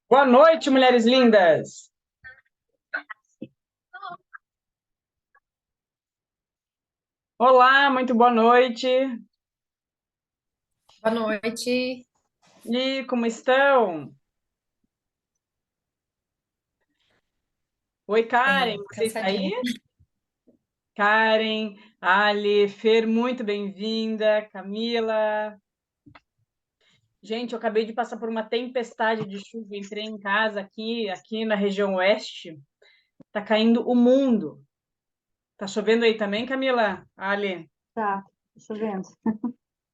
Boa noite, mulheres lindas. Olá, muito boa noite. Boa noite. E como estão? Oi, Karen, você está aí? Cansadinha. Karen, Ali, Fer, muito bem-vinda. Camila. Gente, eu acabei de passar por uma tempestade de chuva. Entrei em casa aqui na região oeste. Tá caindo o mundo. Tá chovendo aí também, Camila? Ali. Tá chovendo.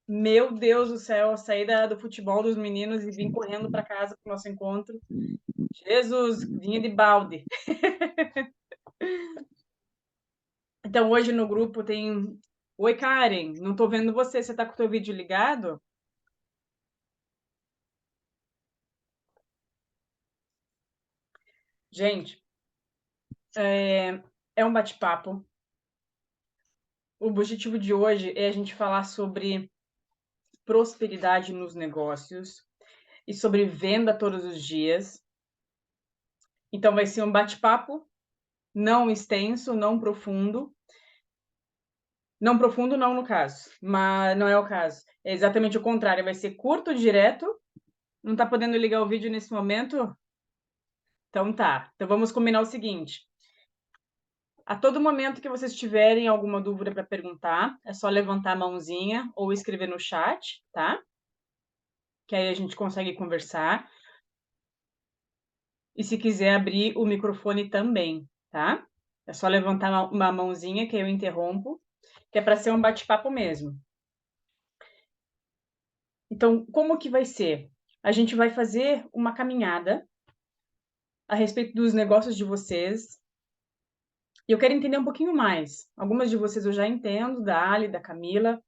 Meu Deus do céu, eu saí do futebol dos meninos e vim correndo para casa para o nosso encontro. Jesus, vinha de balde. Então, hoje no grupo tem... Oi, Karen, não tô vendo você. Você tá com o teu vídeo ligado? Gente, é um bate-papo. O objetivo de hoje é a gente falar sobre prosperidade nos negócios e sobre venda todos os dias. Então, vai ser um bate-papo não extenso, não profundo. Não profundo, não no caso, mas não é o caso. É exatamente o contrário, vai ser curto, direto. Não tá podendo ligar o vídeo nesse momento? Então tá. Então vamos combinar o seguinte. A todo momento que vocês tiverem alguma dúvida para perguntar, é só levantar a mãozinha ou escrever no chat, tá? Que aí a gente consegue conversar. E se quiser abrir o microfone também, tá? É só levantar uma mãozinha que eu interrompo, que é para ser um bate-papo mesmo. Então, como que vai ser? A gente vai fazer uma caminhada a respeito dos negócios de vocês. E eu quero entender um pouquinho mais. Algumas de vocês eu já entendo, da Ali, da Camila.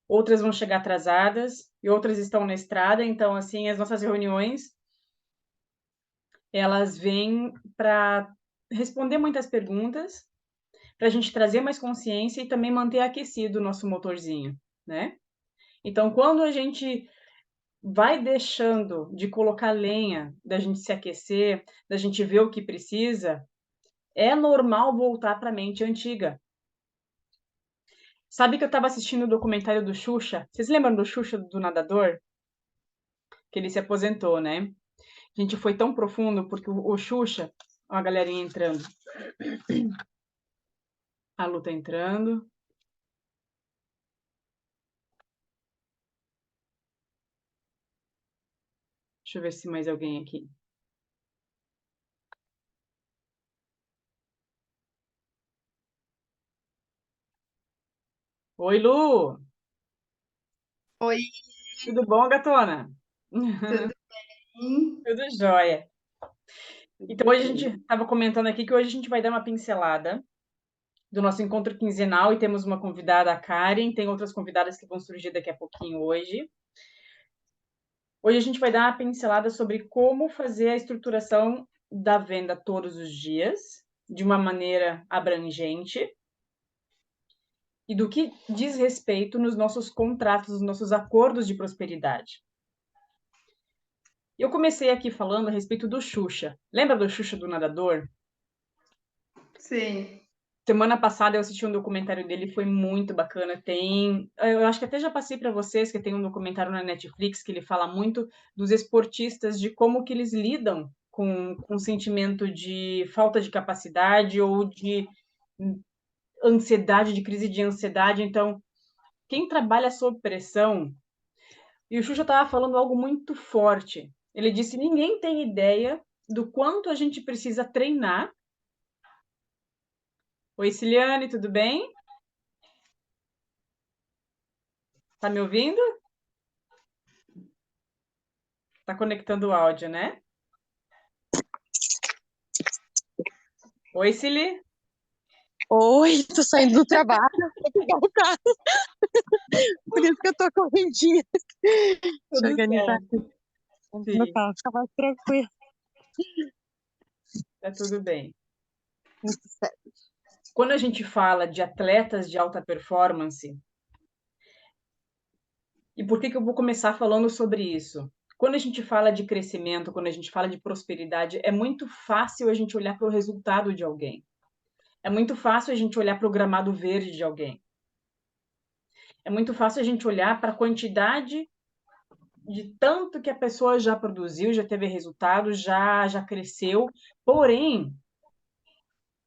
Outras vão chegar atrasadas e outras estão na estrada. Então, assim, as nossas reuniões, elas vêm para responder muitas perguntas, para a gente trazer mais consciência e também manter aquecido o nosso motorzinho, né? Então, quando a gente vai deixando de colocar lenha, da gente se aquecer, da gente ver o que precisa, é normal voltar para a mente antiga. Sabe que eu estava assistindo o documentário do Xuxa? Vocês lembram do Xuxa, do nadador? Que ele se aposentou, né? Gente, foi tão profundo, porque o Xuxa... Ó a galerinha entrando. A Lu tá entrando. Deixa eu ver se mais alguém aqui. Oi, Lu! Oi, Tudo bom, gatona? tudo bem? Tudo jóia. Então, Tudo hoje a bem. gente estava comentando aqui que hoje a gente vai dar uma pincelada do nosso encontro quinzenal e temos uma convidada, a Karen, tem outras convidadas que vão surgir daqui a pouquinho hoje. Hoje a gente vai dar uma pincelada sobre como fazer a estruturação da venda todos os dias, de uma maneira abrangente, e do que diz respeito nos nossos contratos, nos nossos acordos de prosperidade. Eu comecei aqui falando a respeito do Xuxa. Lembra do Xuxa do nadador? Sim. Semana passada eu assisti um documentário dele, foi muito bacana. Eu acho que até já passei para vocês que tem um documentário na Netflix que ele fala muito dos esportistas, de como que eles lidam com o sentimento de falta de capacidade ou de ansiedade, de crise de ansiedade. Então, quem trabalha sob pressão, e o Xuxa estava falando algo muito forte. Ele disse: ninguém tem ideia do quanto a gente precisa treinar. Oi, Ciliane, tudo bem? Tá me ouvindo? Tá conectando o áudio, né? Oi, Cili. Oi, tô saindo do trabalho, vou pegar o carro. Por isso que eu tô correndinha. Deixa eu Tudo organizar certo. aqui no Sim, carro, fica mais tranquilo. tá tudo bem. Muito certo. quando a gente fala de atletas de alta performance, e por que eu vou começar falando sobre isso? Quando a gente fala de crescimento, quando a gente fala de prosperidade, é muito fácil a gente olhar para o resultado de alguém. É muito fácil a gente olhar para o gramado verde de alguém. É muito fácil a gente olhar para a quantidade de tanto que a pessoa já produziu, já teve resultado, já cresceu. Porém,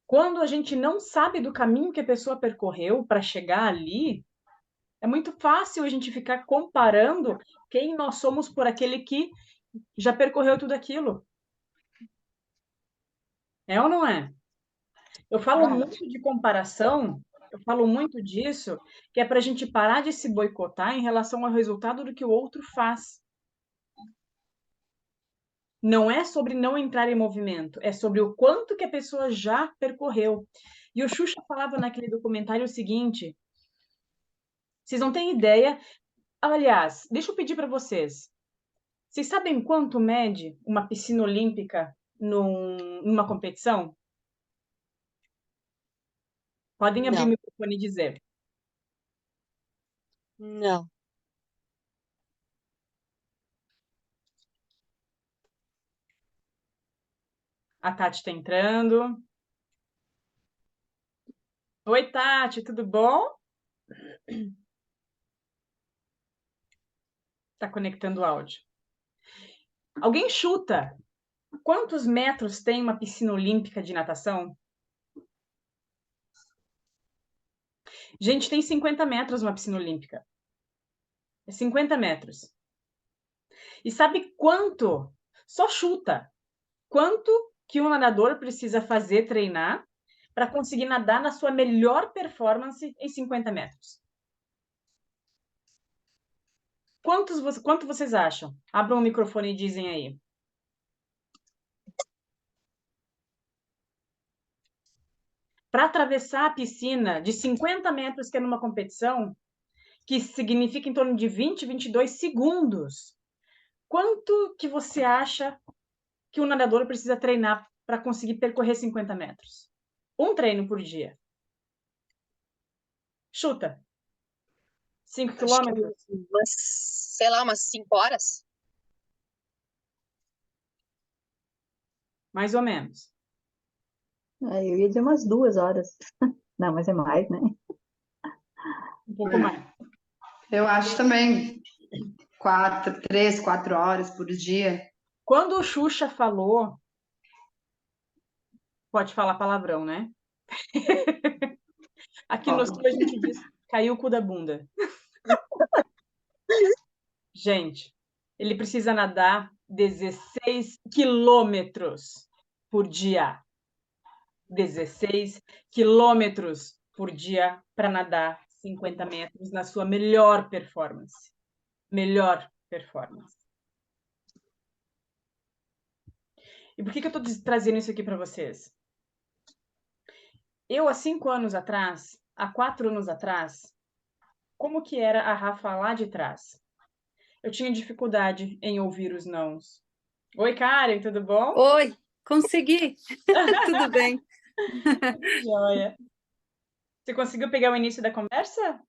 quando a gente não sabe do caminho que a pessoa percorreu para chegar ali, é muito fácil a gente ficar comparando quem nós somos por aquele que já percorreu tudo aquilo. É ou não é? Eu falo muito de comparação, eu falo muito disso, que é para a gente parar de se boicotar em relação ao resultado do que o outro faz. Não é sobre não entrar em movimento, é sobre o quanto que a pessoa já percorreu. E o Xuxa falava naquele documentário o seguinte: vocês não têm ideia. Aliás, deixa eu pedir para vocês. Vocês sabem quanto mede uma piscina olímpica numa competição? Podem abrir o Não. microfone e dizer. Não. A Tati está entrando. Oi, Tati, tudo bom? Está conectando o áudio. Alguém chuta quantos metros tem uma piscina olímpica de natação? Gente, tem 50 metros uma piscina olímpica. É 50 metros. E sabe quanto? Só chuta. Quanto que um nadador precisa fazer, treinar, para conseguir nadar na sua melhor performance em 50 metros? Quanto vocês acham? Abram o microfone e dizem aí. Para atravessar a piscina de 50 metros, que é numa competição, que significa em torno de 20, 22 segundos, quanto que você acha que um nadador precisa treinar para conseguir percorrer 50 metros? Um treino por dia. Chuta. 5 Acho que quilômetros? sei lá, umas 5 horas? Mais ou menos. Eu ia dizer umas 2 horas. Não, mas é mais, né? Um pouco mais. Eu acho também 3, 4 horas por dia. Quando o Xuxa falou, pode falar palavrão, né? Aqui no Sul a gente diz caiu o cu da bunda. Gente, ele precisa nadar 16 quilômetros por dia. 16 quilômetros por dia para nadar 50 metros na sua melhor performance. Melhor performance. E por que eu estou trazendo isso aqui para vocês? Eu, há 5 anos atrás, há 4 anos atrás, como que era a Rafa lá de trás? Eu tinha dificuldade em ouvir os nãos. Oi, Karen, tudo bom? Oi, consegui. Tudo bem. Joia. Você conseguiu pegar o início da conversa?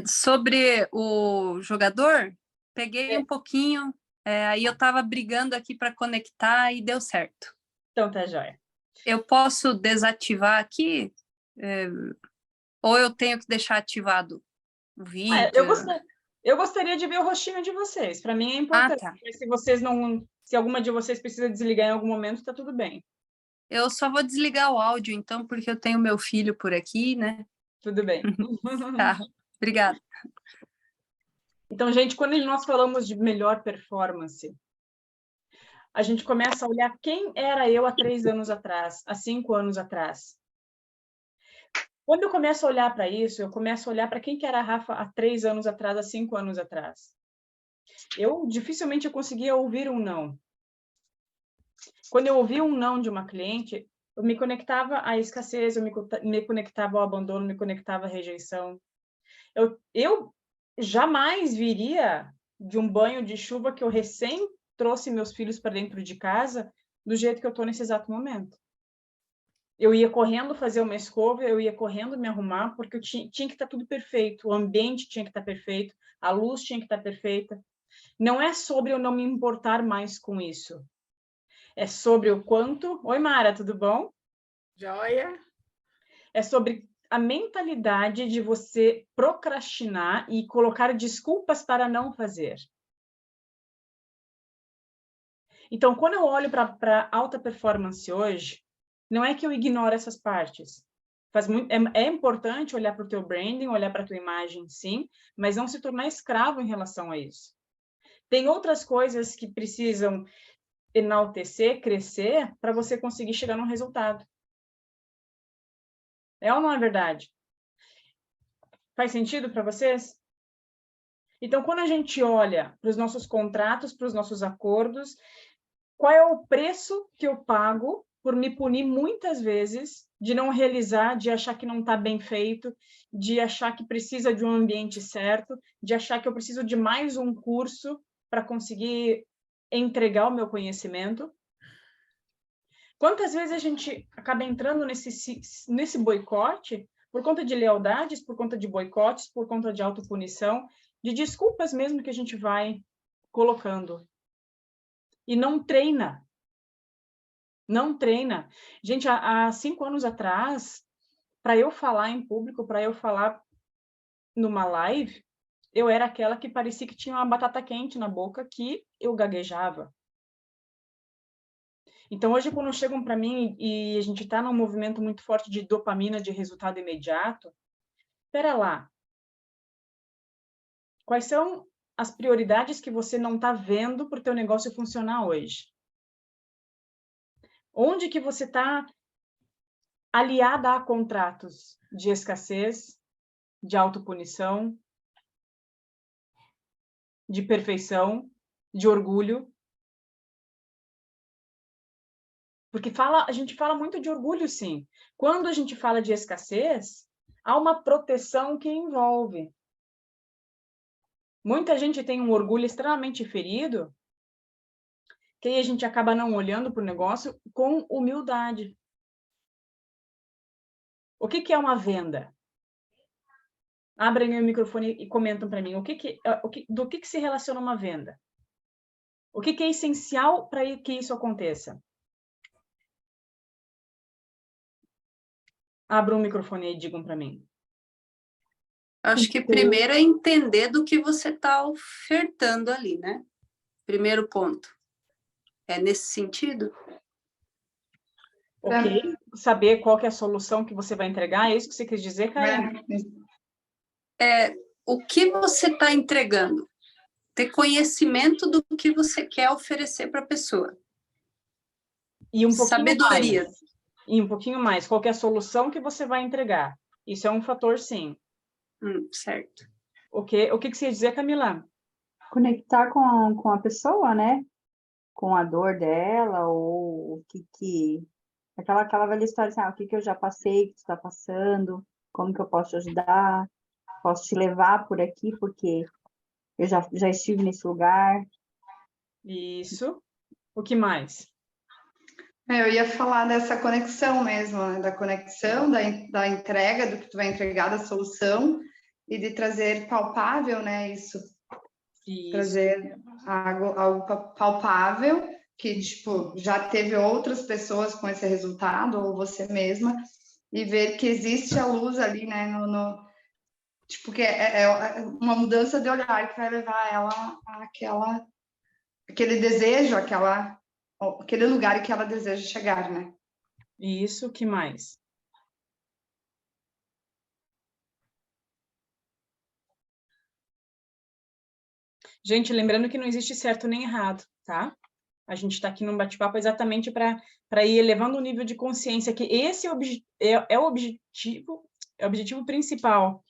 Sobre o jogador, peguei um pouquinho, aí eu estava brigando aqui para conectar e deu certo. Então tá joia. Eu posso desativar aqui? Ou eu tenho que deixar ativado o vídeo? Eu gostaria de ver o rostinho de vocês. Para mim é importante. Tá. Se alguma de vocês precisa desligar em algum momento, tá tudo bem. Eu só vou desligar o áudio, então, porque eu tenho meu filho por aqui, né? Tudo bem. Tá, obrigada. Então, gente, quando nós falamos de melhor performance, a gente começa a olhar quem era eu há 3 anos atrás, há 5 anos atrás. Quando eu começo a olhar para isso, eu começo a olhar para quem que era a Rafa há 3 anos atrás, há 5 anos atrás. Eu dificilmente conseguia ouvir um não. Quando eu ouvia um não de uma cliente, eu me conectava à escassez, eu me conectava ao abandono, me conectava à rejeição. Eu jamais viria de um banho de chuva que eu recém trouxe meus filhos para dentro de casa do jeito que eu estou nesse exato momento. Eu ia correndo fazer uma escova, eu ia correndo me arrumar, porque eu tinha que estar tudo perfeito, o ambiente tinha que estar perfeito, a luz tinha que estar perfeita. Não é sobre eu não me importar mais com isso. É sobre o quanto... Oi, Mara, tudo bom? Joia? É sobre a mentalidade de você procrastinar e colocar desculpas para não fazer. Então, quando eu olho para alta performance hoje, não é que eu ignoro essas partes. É importante olhar para o teu branding, olhar para a tua imagem, sim, mas não se tornar escravo em relação a isso. Tem outras coisas que precisam enaltecer, crescer, para você conseguir chegar num resultado. É ou não é verdade? Faz sentido para vocês? Então, quando a gente olha para os nossos contratos, para os nossos acordos, qual é o preço que eu pago por me punir muitas vezes de não realizar, de achar que não está bem feito, de achar que precisa de um ambiente certo, de achar que eu preciso de mais um curso para conseguir entregar o meu conhecimento? Quantas vezes a gente acaba entrando nesse boicote por conta de lealdades, por conta de boicotes, por conta de autopunição, de desculpas mesmo que a gente vai colocando. E não treina. Não treina. Gente, há 5 anos atrás, para eu falar em público, para eu falar numa live, eu era aquela que parecia que tinha uma batata quente na boca, que eu gaguejava. Então, hoje, quando chegam para mim e a gente está num movimento muito forte de dopamina, de resultado imediato, espera lá. Quais são as prioridades que você não está vendo para o teu negócio funcionar hoje? Onde que você está aliada a contratos de escassez, de autopunição, de perfeição, de orgulho? Porque a gente fala muito de orgulho, sim. Quando a gente fala de escassez, há uma proteção que envolve. Muita gente tem um orgulho extremamente ferido, que aí a gente acaba não olhando para o negócio com humildade. O que é uma venda? Abrem o microfone e comentam para mim. Do que se relaciona uma venda? O que é essencial para que isso aconteça? Abram o microfone e digam para mim. Acho que primeiro é entender do que você está ofertando ali, né? Primeiro ponto. É nesse sentido? Ok. Saber qual que é a solução que você vai entregar, é isso que você quis dizer, Karen? O que você está entregando? Ter conhecimento do que você quer oferecer para a pessoa. E um pouquinho sabedoria. Mais. E um pouquinho mais. Qual que é a solução que você vai entregar? Isso é um fator, sim. Certo. O que você ia dizer, Camila? Conectar com a pessoa, né? Com a dor dela, ou o que... Aquela velha história assim, o que eu já passei, o que tu está passando, como que eu posso te ajudar, posso te levar por aqui, porque eu já estive nesse lugar. Isso. O que mais? Eu ia falar dessa conexão mesmo, né? Da conexão, da entrega, do que tu vai entregar, da solução, e de trazer palpável, né? Isso. Trazer algo palpável, que, tipo, já teve outras pessoas com esse resultado, ou você mesma, e ver que existe a luz ali, né? Tipo, que é uma mudança de olhar que vai levar ela aquele desejo, aquele lugar que ela deseja chegar, né? Isso, o que mais? Gente, lembrando que não existe certo nem errado, tá? A gente está aqui num bate-papo exatamente para ir elevando o nível de consciência, que esse é o objetivo principal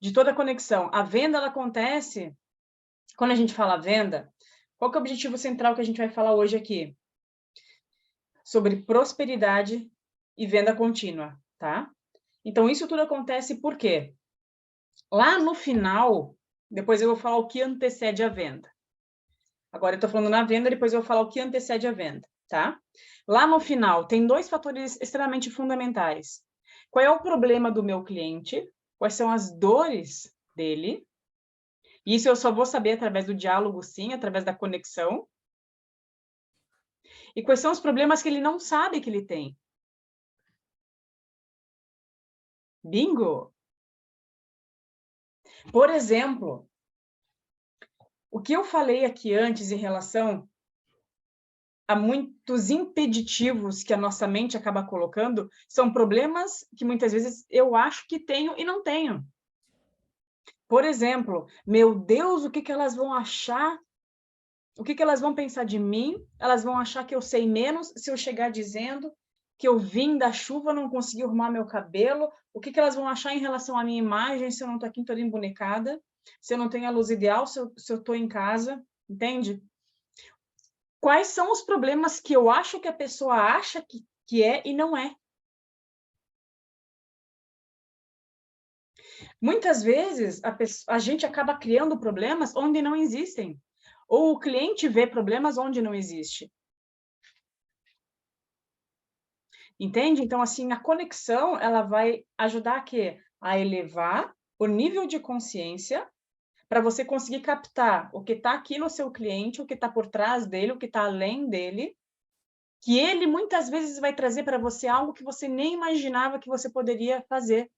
de toda a conexão. A venda, ela acontece, quando a gente fala venda, qual que é o objetivo central que a gente vai falar hoje aqui? Sobre prosperidade e venda contínua, tá? Então, isso tudo acontece por quê? Lá no final, depois eu vou falar o que antecede a venda. Agora eu estou falando na venda, depois eu vou falar o que antecede a venda. tá? Lá no final, tem 2 fatores extremamente fundamentais. Qual é o problema do meu cliente? Quais são as dores dele? Isso eu só vou saber através do diálogo, sim, através da conexão. E quais são os problemas que ele não sabe que ele tem? Bingo! Por exemplo, o que eu falei aqui antes em relação a muitos impeditivos que a nossa mente acaba colocando, são problemas que muitas vezes eu acho que tenho e não tenho. Por exemplo, meu Deus, o que que elas vão achar? O que que elas vão pensar de mim? Elas vão achar que eu sei menos se eu chegar dizendo que eu vim da chuva, não consegui arrumar meu cabelo. O que que elas vão achar em relação à minha imagem se eu não estou aqui toda embonecada? Se eu não tenho a luz ideal, se eu estou em casa? Entende? Quais são os problemas que eu acho que a pessoa acha que é e não é? Muitas vezes, a gente acaba criando problemas onde não existem. Ou o cliente vê problemas onde não existe. Entende? Então, assim, a conexão, ela vai ajudar a quê? A elevar o nível de consciência para você conseguir captar o que está aqui no seu cliente, o que está por trás dele, o que está além dele, que ele muitas vezes vai trazer para você algo que você nem imaginava que você poderia fazer.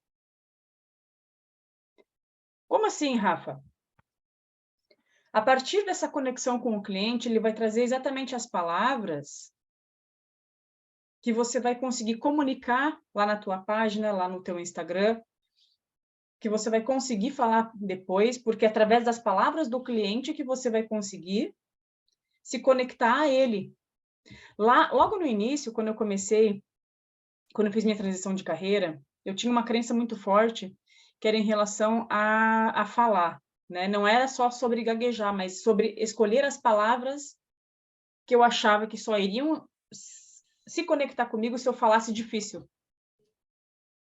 Como assim, Rafa? A partir dessa conexão com o cliente, ele vai trazer exatamente as palavras que você vai conseguir comunicar lá na tua página, lá no teu Instagram, que você vai conseguir falar depois, porque é através das palavras do cliente que você vai conseguir se conectar a ele. Lá, logo no início, quando eu fiz minha transição de carreira, eu tinha uma crença muito forte, que era em relação a falar, né? Não era só sobre gaguejar, mas sobre escolher as palavras que eu achava que só iriam se conectar comigo se eu falasse difícil.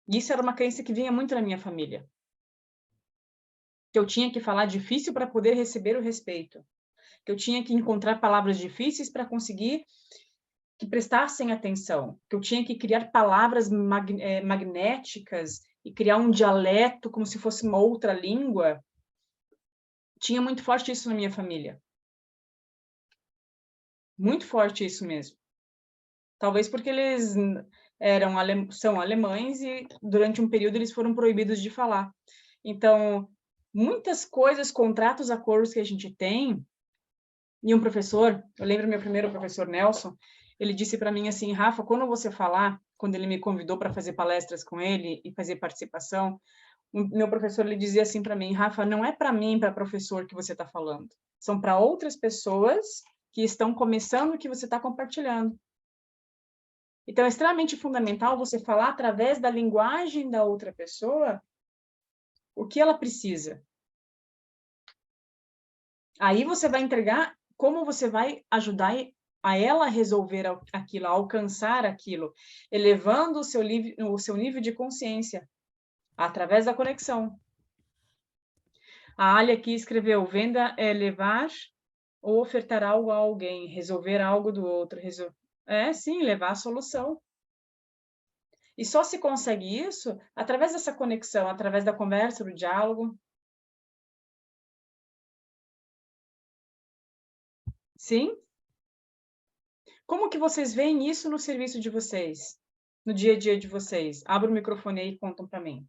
Isso era uma crença que vinha muito na minha família. Que eu tinha que falar difícil para poder receber o respeito. Que eu tinha que encontrar palavras difíceis para conseguir que prestassem atenção. Que eu tinha que criar palavras magnéticas e criar um dialeto como se fosse uma outra língua. Tinha muito forte isso na minha família. Muito forte isso mesmo. Talvez porque eles são alemães e durante um período eles foram proibidos de falar. Então, muitas coisas, contratos, acordos que a gente tem, e um professor, eu lembro meu primeiro professor Nelson, ele disse para mim assim, Rafa, quando você falar, quando ele me convidou para fazer palestras com ele e fazer participação, meu professor ele dizia assim para mim, Rafa, não é para mim, para professor que você está falando, são para outras pessoas que estão começando o que você está compartilhando. Então, é extremamente fundamental você falar através da linguagem da outra pessoa o que ela precisa. Aí você vai entregar como você vai ajudar a ela a resolver aquilo, a alcançar aquilo, elevando o seu nível de consciência através da conexão. A Ali aqui escreveu, venda é levar ou ofertar algo a alguém, resolver algo do outro. Sim, levar a solução. E só se consegue isso através dessa conexão, através da conversa, do diálogo. Sim? Como que vocês veem isso no serviço de vocês? No dia a dia de vocês? Abra o microfone aí e contam para mim.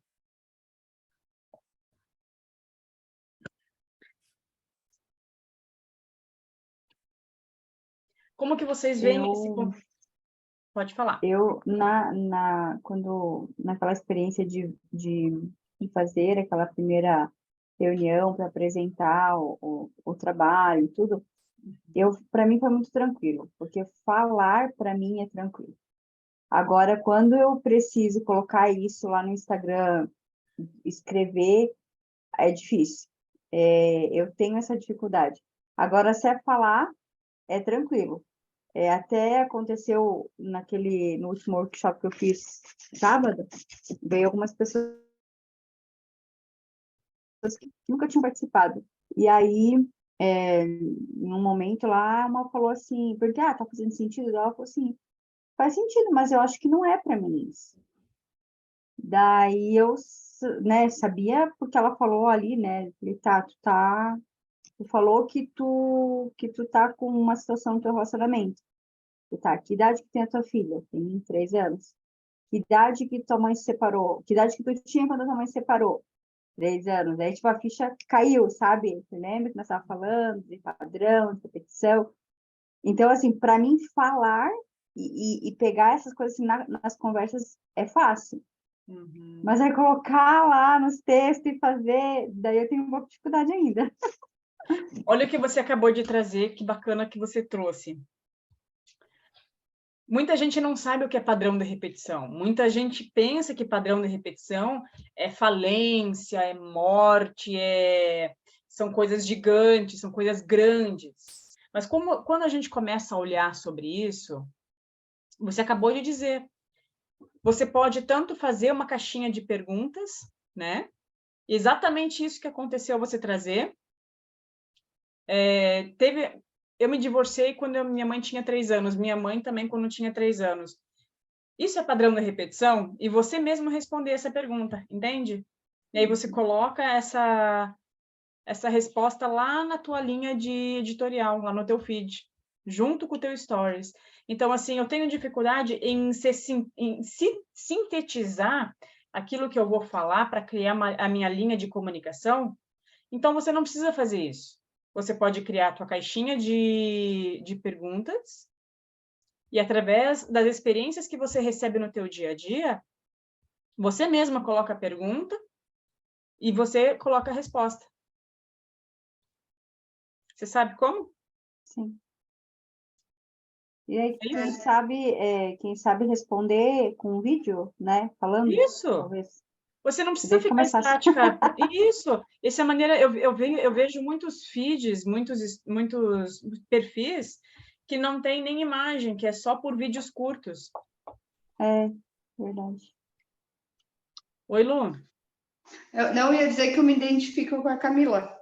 Como que vocês veem esse... Pode falar. Eu, naquela experiência de fazer aquela primeira reunião para apresentar o trabalho e tudo, para mim foi muito tranquilo, porque falar para mim é tranquilo. Agora, quando eu preciso colocar isso lá no Instagram, escrever, é difícil. Eu tenho essa dificuldade. Agora, se é falar, é tranquilo. Até aconteceu no último workshop que eu fiz sábado, veio algumas pessoas que nunca tinham participado. E aí em um momento lá, uma falou assim, porque, tá fazendo sentido? Ela falou assim, faz sentido, mas eu acho que não é para mim isso. Daí eu, né, sabia porque ela falou ali, né, falei, tu falou que tu tá com uma situação no teu relacionamento. Tá, que idade que tem a tua filha? Tem 3 anos. Que idade que tua mãe se separou? Que idade que tu tinha quando a tua mãe se separou? 3 anos. Aí, tipo, a ficha caiu, sabe? Você lembra que nós estávamos falando de padrão, de repetição? Então, assim, para mim, falar e pegar essas coisas assim, nas conversas é fácil. Uhum. Mas aí colocar lá nos textos e fazer, daí eu tenho um pouco de dificuldade ainda. Olha o que você acabou de trazer, que bacana que você trouxe. Muita gente não sabe o que é padrão de repetição. Muita gente pensa que padrão de repetição é falência, é morte, são coisas gigantes, são coisas grandes. Mas quando a gente começa a olhar sobre isso, você acabou de dizer, você pode tanto fazer uma caixinha de perguntas, né? Exatamente isso que aconteceu você trazer. Eu me divorciei quando minha mãe tinha 3 anos, minha mãe também quando tinha 3 anos. Isso é padrão da repetição? E você mesmo responder essa pergunta, entende? E aí você coloca essa resposta lá na tua linha de editorial, lá no teu feed, junto com o teu stories. Então, assim, eu tenho dificuldade em sintetizar aquilo que eu vou falar para criar a minha linha de comunicação. Então, você não precisa fazer isso. Você pode criar a tua caixinha de perguntas e, através das experiências que você recebe no teu dia a dia, você mesma coloca a pergunta e você coloca a resposta. Você sabe como? Sim. E aí, quem sabe responder com um vídeo, né? Falando, Isso! talvez. Você não precisa ficar estática. Isso! Essa é a maneira... Eu vejo muitos feeds, muitos perfis que não tem nem imagem, que é só por vídeos curtos. É, verdade. Oi, Lu. Eu não ia dizer que eu me identifico com a Camila,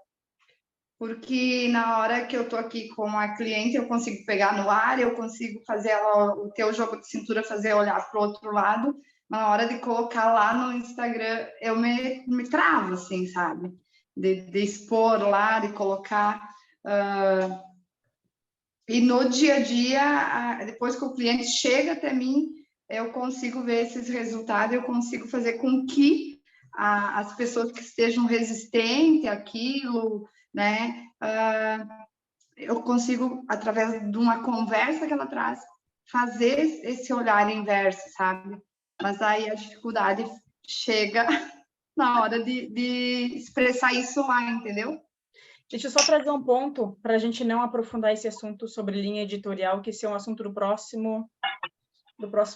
porque na hora que eu estou aqui com a cliente, eu consigo pegar no ar, eu consigo fazer o teu jogo de cintura, fazer olhar para o outro lado, mas na hora de colocar lá no Instagram, eu me travo, assim, sabe? De expor lá, de colocar... E no dia a dia, depois que o cliente chega até mim, eu consigo ver esses resultados, eu consigo fazer com que as pessoas que estejam resistentes àquilo, né, eu consigo, através de uma conversa que ela traz, fazer esse olhar inverso, sabe? Mas aí a dificuldade chega na hora de expressar isso lá, entendeu? Deixa eu só trazer um ponto para a gente não aprofundar esse assunto sobre linha editorial, que esse é um assunto do próximo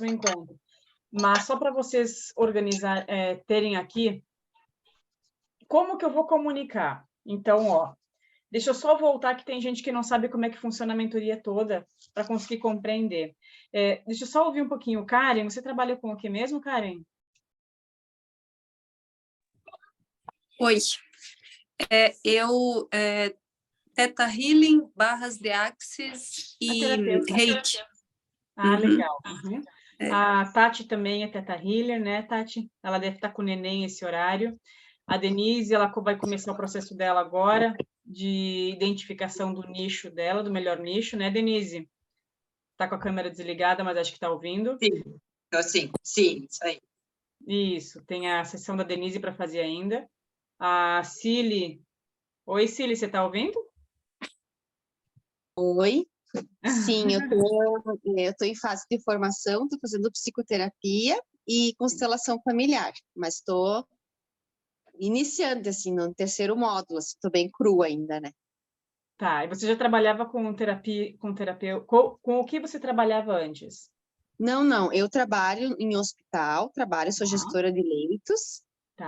encontro. Mas só para vocês terem aqui, como que eu vou comunicar? Então, deixa eu só voltar, que tem gente que não sabe como é que funciona a mentoria toda, para conseguir compreender. Deixa eu só ouvir um pouquinho. Karen, você trabalha com o que mesmo, Karen? Oi. Eu Theta Healing, barras de Axis e Reiki. Legal. Uhum. A Tati também é Theta Healer, né, Tati? Ela deve estar com o neném esse horário. A Denise, ela vai começar o processo dela agora, de identificação do nicho dela, do melhor nicho, né, Denise? Tá com a câmera desligada, mas acho que está ouvindo. Sim, isso aí. Isso, tem a sessão da Denise para fazer ainda. A Cili... Oi, Cili, você está ouvindo? Oi. Sim, eu tô em fase de formação, estou fazendo psicoterapia e constelação familiar, mas estou iniciando, assim, no 3º módulo, estou bem crua ainda, né? Tá, e você já trabalhava com terapia, com o que você trabalhava antes? Não, eu trabalho em hospital, sou gestora de leitos,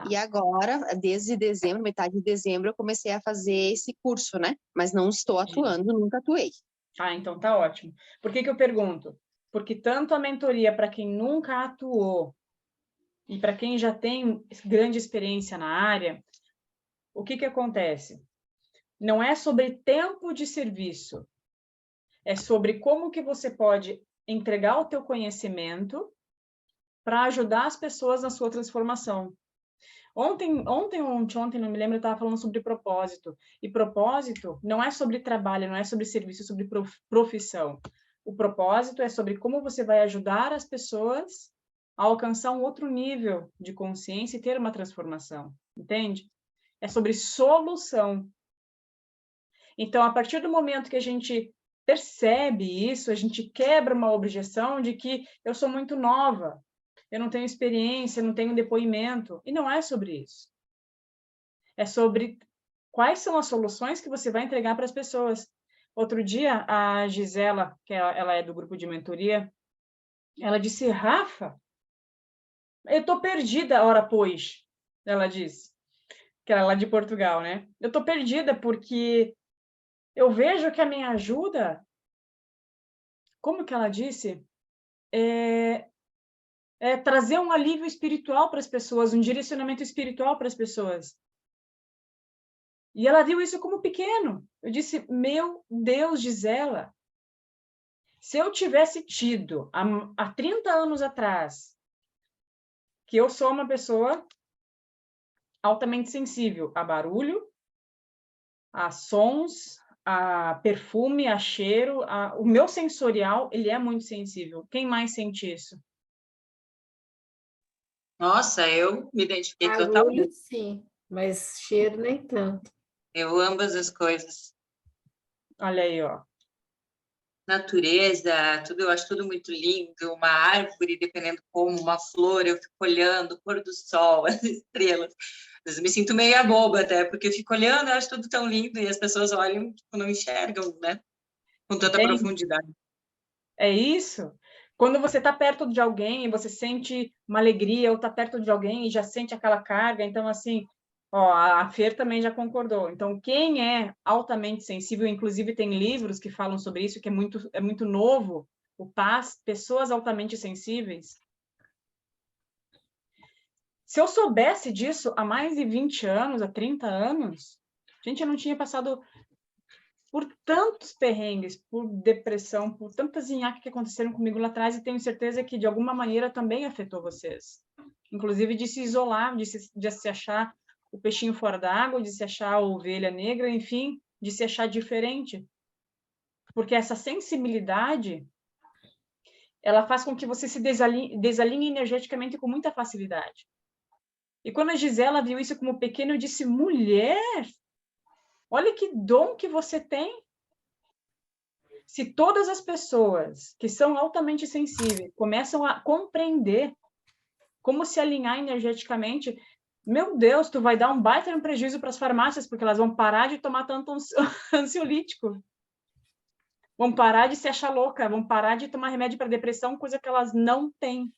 e agora, desde dezembro, metade de dezembro, eu comecei a fazer esse curso, né? Mas não estou atuando, nunca atuei. Então tá ótimo. Por que eu pergunto? Porque tanto a mentoria para quem nunca atuou e para quem já tem grande experiência na área, o que acontece? não é sobre tempo de serviço, é sobre como que você pode entregar o teu conhecimento para ajudar as pessoas na sua transformação. Ontem, não me lembro, eu estava falando sobre propósito. E propósito não é sobre trabalho, não é sobre serviço, é sobre profissão. O propósito é sobre como você vai ajudar as pessoas a alcançar um outro nível de consciência e ter uma transformação, entende? É sobre solução. Então, a partir do momento que a gente percebe isso, a gente quebra uma objeção de que eu sou muito nova, eu não tenho experiência, não tenho depoimento. E não é sobre isso. É sobre quais são as soluções que você vai entregar para as pessoas. Outro dia, a Gisela, que ela é do grupo de mentoria, ela disse, Rafa, eu estou perdida, ora pois, ela disse, que ela é lá de Portugal, né? Eu estou perdida porque eu vejo que a minha ajuda, como que ela disse? É trazer um alívio espiritual para as pessoas, um direcionamento espiritual para as pessoas. E ela viu isso como pequeno. Eu disse, meu Deus, Gisela, se eu tivesse tido, há 30 anos atrás, que eu sou uma pessoa altamente sensível a barulho, a sons, a perfume, a cheiro, o meu sensorial, ele é muito sensível. Quem mais sente isso? Nossa, eu me identifiquei Barulho, totalmente. sim, mas cheiro nem tanto. Eu ambas as coisas. Olha aí, ó. Natureza, tudo, eu acho tudo muito lindo. Uma árvore, dependendo como, uma flor, eu fico olhando, o pôr do sol, as estrelas. Às vezes eu me sinto meio boba até, porque eu fico olhando, eu acho tudo tão lindo, e as pessoas olham, tipo, não enxergam, né? Com tanta profundidade. É isso. Quando você está perto de alguém e você sente uma alegria, ou está perto de alguém e já sente aquela carga, então, assim, ó, a Fer também já concordou. Então, quem é altamente sensível, inclusive tem livros que falam sobre isso, que é muito novo, o PAS, Pessoas Altamente Sensíveis. Se eu soubesse disso há mais de 20 anos, há 30 anos, gente, eu não tinha passado por tantos perrengues, por depressão, por tantas nhaques que aconteceram comigo lá atrás, e tenho certeza que de alguma maneira também afetou vocês. Inclusive de se isolar, de se achar o peixinho fora d'água, de se achar a ovelha negra, enfim, de se achar diferente. Porque essa sensibilidade, ela faz com que você se desalinhe energeticamente com muita facilidade. E quando a Gisela viu isso como pequeno, eu disse, mulher, olha que dom que você tem. Se todas as pessoas que são altamente sensíveis começam a compreender como se alinhar energeticamente, meu Deus, tu vai dar um baita prejuízo para as farmácias, porque elas vão parar de tomar tanto ansiolítico. Vão parar de se achar louca, vão parar de tomar remédio para depressão, coisa que elas não têm.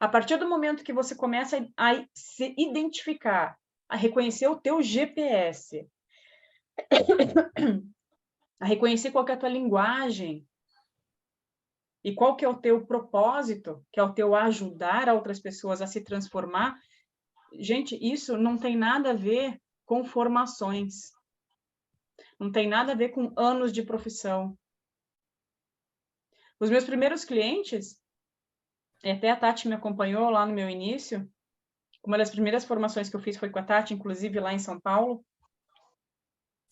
A partir do momento que você começa a se identificar, a reconhecer o teu GPS, a reconhecer qual que é a tua linguagem e qual que é o teu propósito, que é o teu ajudar outras pessoas a se transformar, gente, isso não tem nada a ver com formações. Não tem nada a ver com anos de profissão. Os meus primeiros clientes, e até a Tati me acompanhou lá no meu início, uma das primeiras formações que eu fiz foi com a Tati, inclusive lá em São Paulo,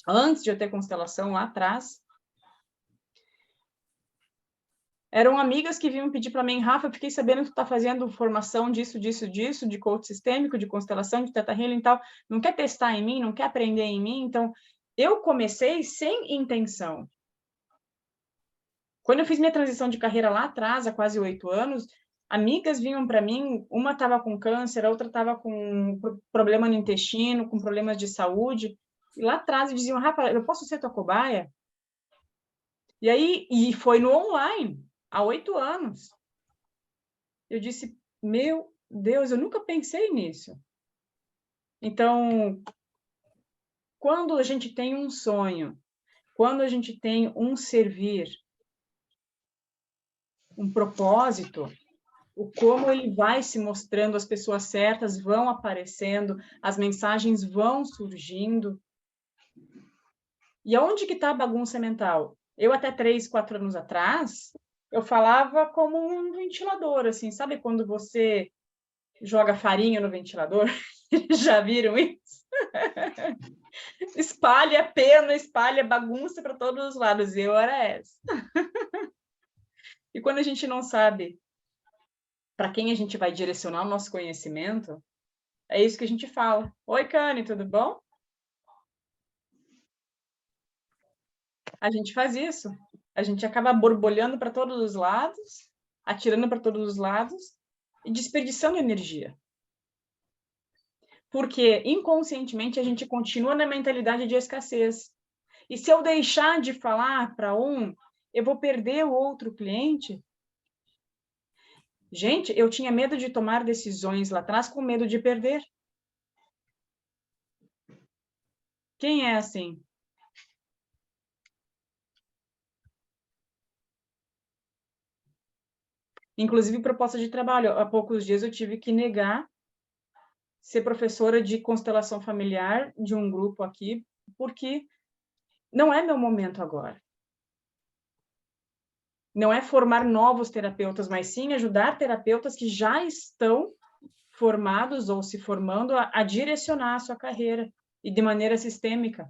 antes de eu ter constelação lá atrás. Eram amigas que vinham pedir para mim, Rafa, eu fiquei sabendo que tu está fazendo formação disso, de coach sistêmico, de constelação, de Theta Healing e tal. Não quer testar em mim, não quer aprender em mim? Então, eu comecei sem intenção. Quando eu fiz minha transição de carreira lá atrás, há quase 8 anos, amigas vinham para mim, uma estava com câncer, a outra estava com problema no intestino, com problemas de saúde, e lá atrás diziam, Rafa, eu posso ser tua cobaia? E aí, e foi no online, há 8 anos. Eu disse, meu Deus, eu nunca pensei nisso. Então, quando a gente tem um sonho, quando a gente tem um servir, um propósito, o como ele vai se mostrando, as pessoas certas vão aparecendo, as mensagens vão surgindo. E aonde que está a bagunça mental? Eu, até 3, 4 anos atrás, eu falava como um ventilador, assim, sabe quando você joga farinha no ventilador? Já viram isso? Espalha pena, espalha bagunça para todos os lados. Eu era essa. E quando a gente não sabe para quem a gente vai direcionar o nosso conhecimento, é isso que a gente fala. Oi, Cane, tudo bom? A gente faz isso. A gente acaba borbulhando para todos os lados, atirando para todos os lados e desperdiçando energia. Porque inconscientemente a gente continua na mentalidade de escassez. E se eu deixar de falar para um, eu vou perder o outro cliente. Gente, eu tinha medo de tomar decisões lá atrás com medo de perder. Quem é assim? Inclusive, proposta de trabalho. Há poucos dias eu tive que negar ser professora de constelação familiar de um grupo aqui, porque não é meu momento agora. Não é formar novos terapeutas, mas sim ajudar terapeutas que já estão formados ou se formando a direcionar a sua carreira e de maneira sistêmica.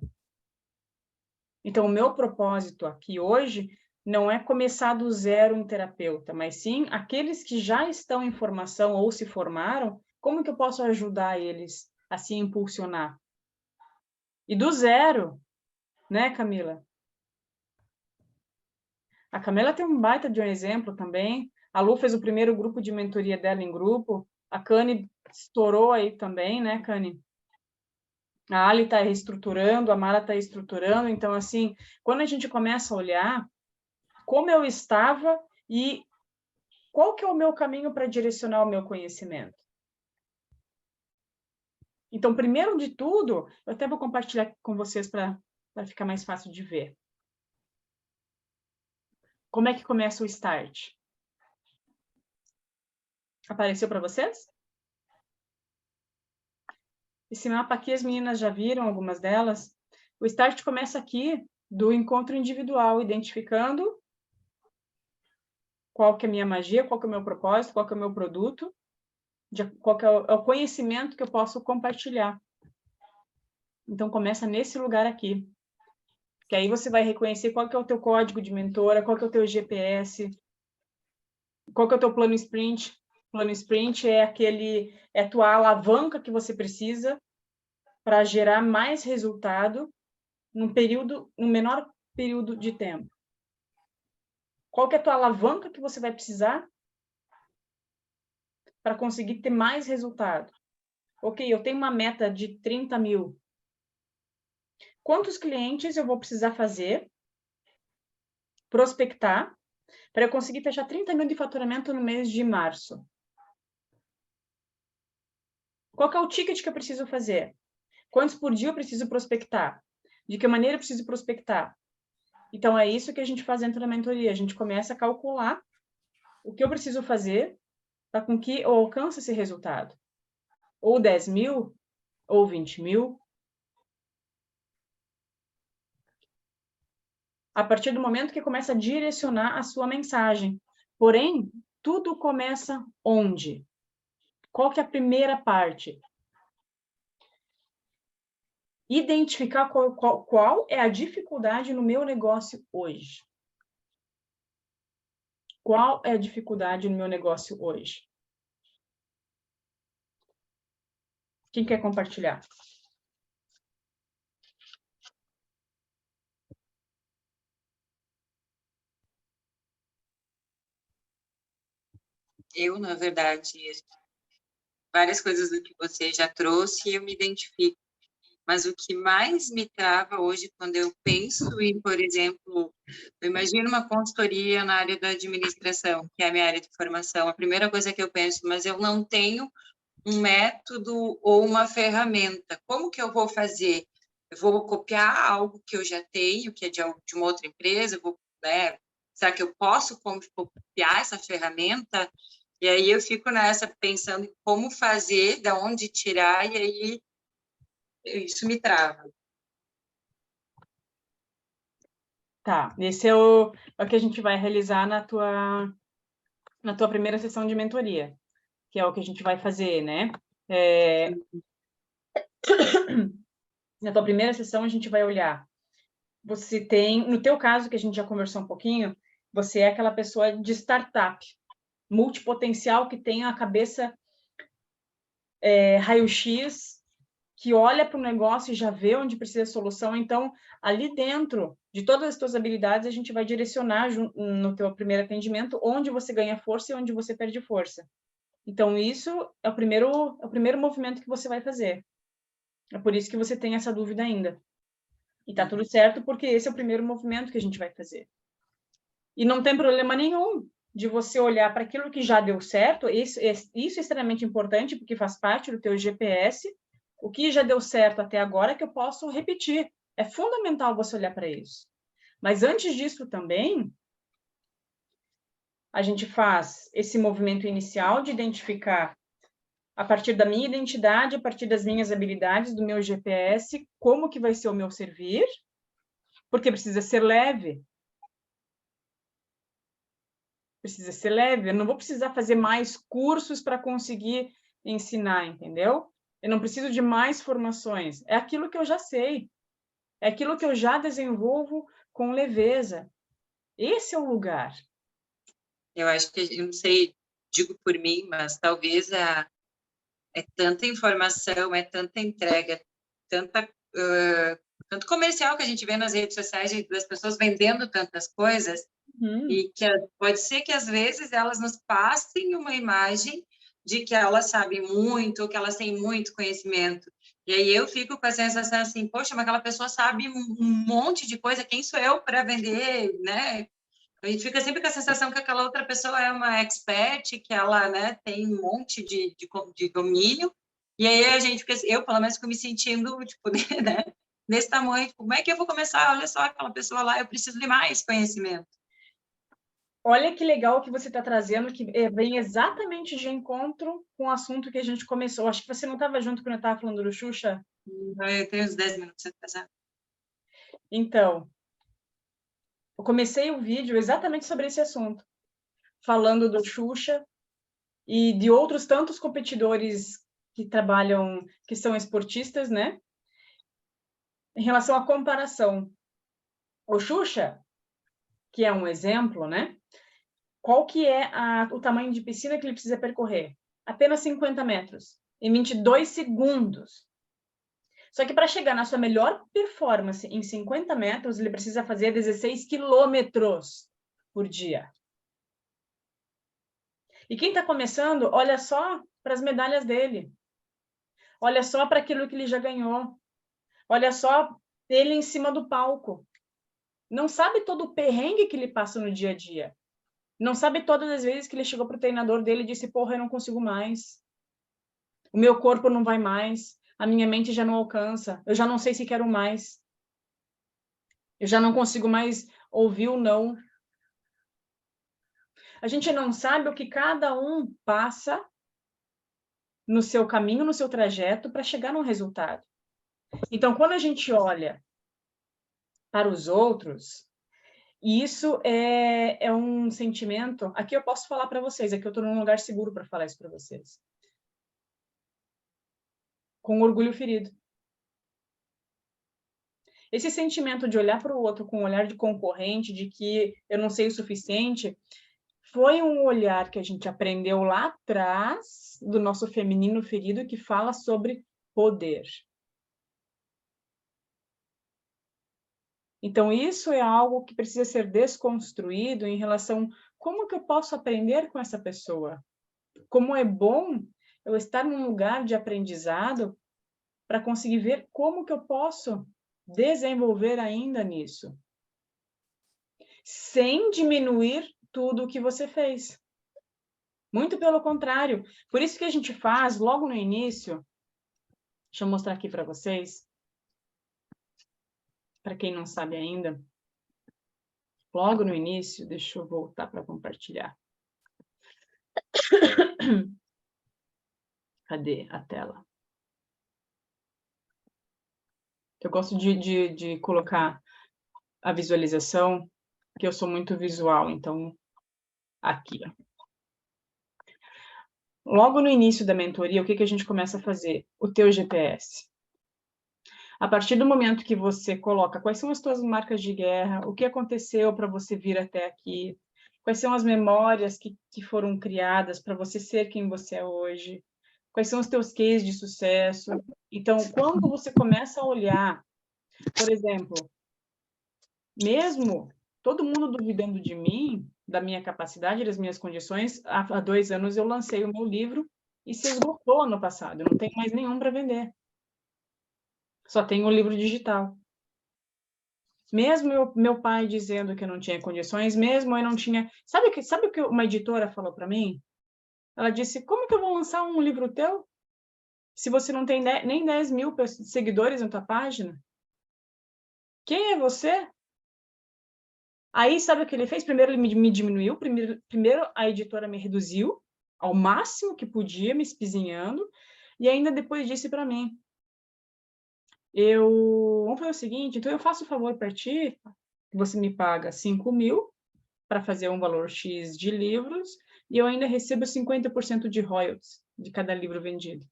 Então, o meu propósito aqui hoje não é começar do zero um terapeuta, mas sim aqueles que já estão em formação ou se formaram, como que eu posso ajudar eles a se impulsionar? E do zero, né, Camila? A Camila tem um baita de um exemplo também. A Lu fez o primeiro grupo de mentoria dela em grupo. A Cane estourou aí também, né, Cane? A Ali está reestruturando, a Mara está estruturando. Então, assim, quando a gente começa a olhar como eu estava e qual que é o meu caminho para direcionar o meu conhecimento. Então, primeiro de tudo, eu até vou compartilhar com vocês para ficar mais fácil de ver. Como é que começa o start? Apareceu para vocês? Esse mapa aqui as meninas já viram, algumas delas. O start começa aqui do encontro individual, identificando qual que é a minha magia, qual que é o meu propósito, qual que é o meu produto, qual que é o conhecimento que eu posso compartilhar. Então, começa nesse lugar aqui. Que aí você vai reconhecer qual que é o teu código de mentora, qual que é o teu GPS, qual que é o teu plano sprint. Plano sprint é a tua alavanca que você precisa para gerar mais resultado num menor período de tempo. Qual que é a tua alavanca que você vai precisar para conseguir ter mais resultado? Ok, eu tenho uma meta de 30 mil. Quantos clientes eu vou precisar fazer, prospectar, para eu conseguir fechar 30 mil de faturamento no mês de março? Qual que é o ticket que eu preciso fazer? Quantos por dia eu preciso prospectar? De que maneira eu preciso prospectar? Então, é isso que a gente faz dentro da mentoria. A gente começa a calcular o que eu preciso fazer para com que eu alcance esse resultado. Ou 10 mil, ou 20 mil. A partir do momento que começa a direcionar a sua mensagem. Porém, tudo começa onde? Qual que é a primeira parte? Identificar qual é a dificuldade no meu negócio hoje. Qual é a dificuldade no meu negócio hoje? Quem quer compartilhar? Eu, na verdade, várias coisas do que você já trouxe, eu me identifico. Mas o que mais me trava hoje, quando eu penso em, por exemplo, eu imagino uma consultoria na área da administração, que é a minha área de formação, a primeira coisa que eu penso, mas eu não tenho um método ou uma ferramenta. Como que eu vou fazer? Eu vou copiar algo que eu já tenho, que é de uma outra empresa, será que eu posso copiar essa ferramenta? E aí eu fico nessa, pensando em como fazer, de onde tirar, e aí isso me trava. Tá, esse é o que a gente vai realizar na tua primeira sessão de mentoria, que é o que a gente vai fazer, né? Na tua primeira sessão, a gente vai olhar. Você tem, no teu caso, que a gente já conversou um pouquinho, você é aquela pessoa de startup, multipotencial, que tem a cabeça raio-x, que olha para o negócio e já vê onde precisa de solução. Então, ali dentro de todas as tuas habilidades, a gente vai direcionar no teu primeiro atendimento onde você ganha força e onde você perde força. Então, isso é o primeiro movimento que você vai fazer. É por isso que você tem essa dúvida ainda. E tá tudo certo, porque esse é o primeiro movimento que a gente vai fazer. E não tem problema nenhum de você olhar para aquilo que já deu certo. Isso é extremamente importante, porque faz parte do teu GPS. O que já deu certo até agora que eu posso repetir. É fundamental você olhar para isso. Mas antes disso também, a gente faz esse movimento inicial de identificar, a partir da minha identidade, a partir das minhas habilidades, do meu GPS, como que vai ser o meu servir, porque precisa ser leve. Precisa ser leve. Eu não vou precisar fazer mais cursos para conseguir ensinar, entendeu? Eu não preciso de mais formações. É aquilo que eu já sei. É aquilo que eu já desenvolvo com leveza. Esse é o lugar. Eu acho que, eu não sei, digo por mim, mas talvez é tanta informação, é tanta entrega, tanto comercial que a gente vê nas redes sociais das pessoas vendendo tantas coisas, e que pode ser que às vezes elas nos passem uma imagem de que elas sabem muito, ou que elas têm muito conhecimento. E aí eu fico com a sensação assim, poxa, mas aquela pessoa sabe um monte de coisa, quem sou eu para vender, né? A gente fica sempre com a sensação que aquela outra pessoa é uma expert, que ela, né, tem um monte de domínio, e aí a gente fica, eu pelo menos fico me sentindo, tipo, né, nesse tamanho, tipo, como é que eu vou começar? Olha só aquela pessoa lá, eu preciso de mais conhecimento. Olha que legal que você está trazendo, que vem exatamente de encontro com o assunto que a gente começou. Acho que você não estava junto quando eu estava falando do Xuxa. Eu tenho uns 10 minutos atrasado. Então, eu comecei o vídeo exatamente sobre esse assunto, falando do Xuxa e de outros tantos competidores que trabalham, que são esportistas, né? Em relação à comparação. O Xuxa, que é um exemplo, né? Qual que é o tamanho de piscina que ele precisa percorrer? Apenas 50 metros, em 22 segundos. Só que para chegar na sua melhor performance em 50 metros, ele precisa fazer 16 quilômetros por dia. E quem está começando, olha só para as medalhas dele. Olha só para aquilo que ele já ganhou. Olha só ele em cima do palco. Não sabe todo o perrengue que ele passa no dia a dia. Não sabe todas as vezes que ele chegou para o treinador dele e disse, porra, eu não consigo mais. O meu corpo não vai mais. A minha mente já não alcança. Eu já não sei se quero mais. Eu já não consigo mais ouvir o não. A gente não sabe o que cada um passa no seu caminho, no seu trajeto, para chegar num resultado. Então, quando a gente olha para os outros, isso é um sentimento. Aqui eu posso falar para vocês, aqui eu estou num lugar seguro para falar isso para vocês. Com orgulho ferido. Esse sentimento de olhar para o outro com um olhar de concorrente, de que eu não sei o suficiente, foi um olhar que a gente aprendeu lá atrás do nosso feminino ferido, que fala sobre poder. Então, isso é algo que precisa ser desconstruído em relação a como que eu posso aprender com essa pessoa. Como é bom eu estar num lugar de aprendizado para conseguir ver como que eu posso desenvolver ainda nisso. Sem diminuir tudo o que você fez. Muito pelo contrário. Por isso que a gente faz, logo no início, deixa eu mostrar aqui para vocês, para quem não sabe ainda, logo no início, deixa eu voltar para compartilhar. Cadê a tela? Eu gosto de colocar a visualização, porque eu sou muito visual, então, aqui, ó. Logo no início da mentoria, o que a gente começa a fazer? O teu GPS. A partir do momento que você coloca quais são as tuas marcas de guerra, o que aconteceu para você vir até aqui, quais são as memórias que foram criadas para você ser quem você é hoje, quais são os teus cases de sucesso. Então, quando você começa a olhar, por exemplo, mesmo todo mundo duvidando de mim, da minha capacidade, das minhas condições, há 2 anos eu lancei o meu livro e se esgotou ano passado, eu não tenho mais nenhum para vender. Só tenho o livro digital. Mesmo meu pai dizendo que eu não tinha condições, mesmo eu não tinha... Sabe o que uma editora falou para mim? Ela disse, como que eu vou lançar um livro teu se você não tem nem 10 mil seguidores na tua página? Quem é você? Aí, sabe o que ele fez? Primeiro, ele me diminuiu. Primeiro, a editora me reduziu ao máximo que podia, me espizinhando. E ainda depois disse para mim, vamos fazer o seguinte, então eu faço um favor para ti, você me paga 5 mil para fazer um valor X de livros, e eu ainda recebo 50% de royalties de cada livro vendido.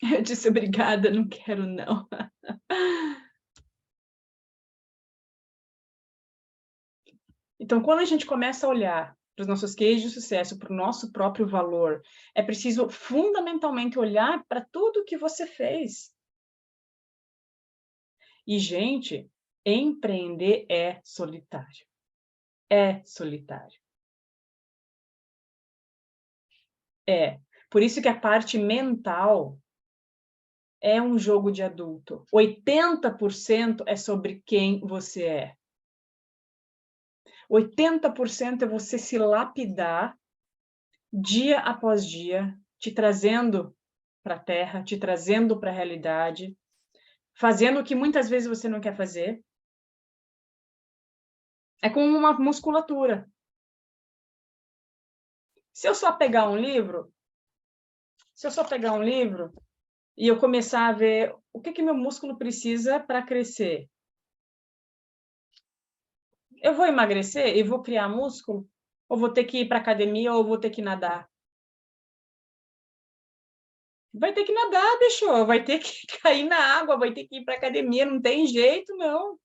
Eu disse, obrigada, não quero não. Então, quando a gente começa a olhar para os nossos cases de sucesso, para o nosso próprio valor, é preciso fundamentalmente olhar para tudo que você fez. E, gente, empreender é solitário. É solitário. É. Por isso que a parte mental é um jogo de adulto. 80% é sobre quem você é. 80% é você se lapidar dia após dia, te trazendo para a Terra, te trazendo para a realidade, fazendo o que muitas vezes você não quer fazer. É como uma musculatura. Se eu só pegar um livro e eu começar a ver o que meu músculo precisa para crescer, eu vou emagrecer e vou criar músculo? Ou vou ter que ir para academia ou vou ter que nadar? Vai ter que nadar, bicho, vai ter que cair na água, vai ter que ir para academia, não tem jeito, não.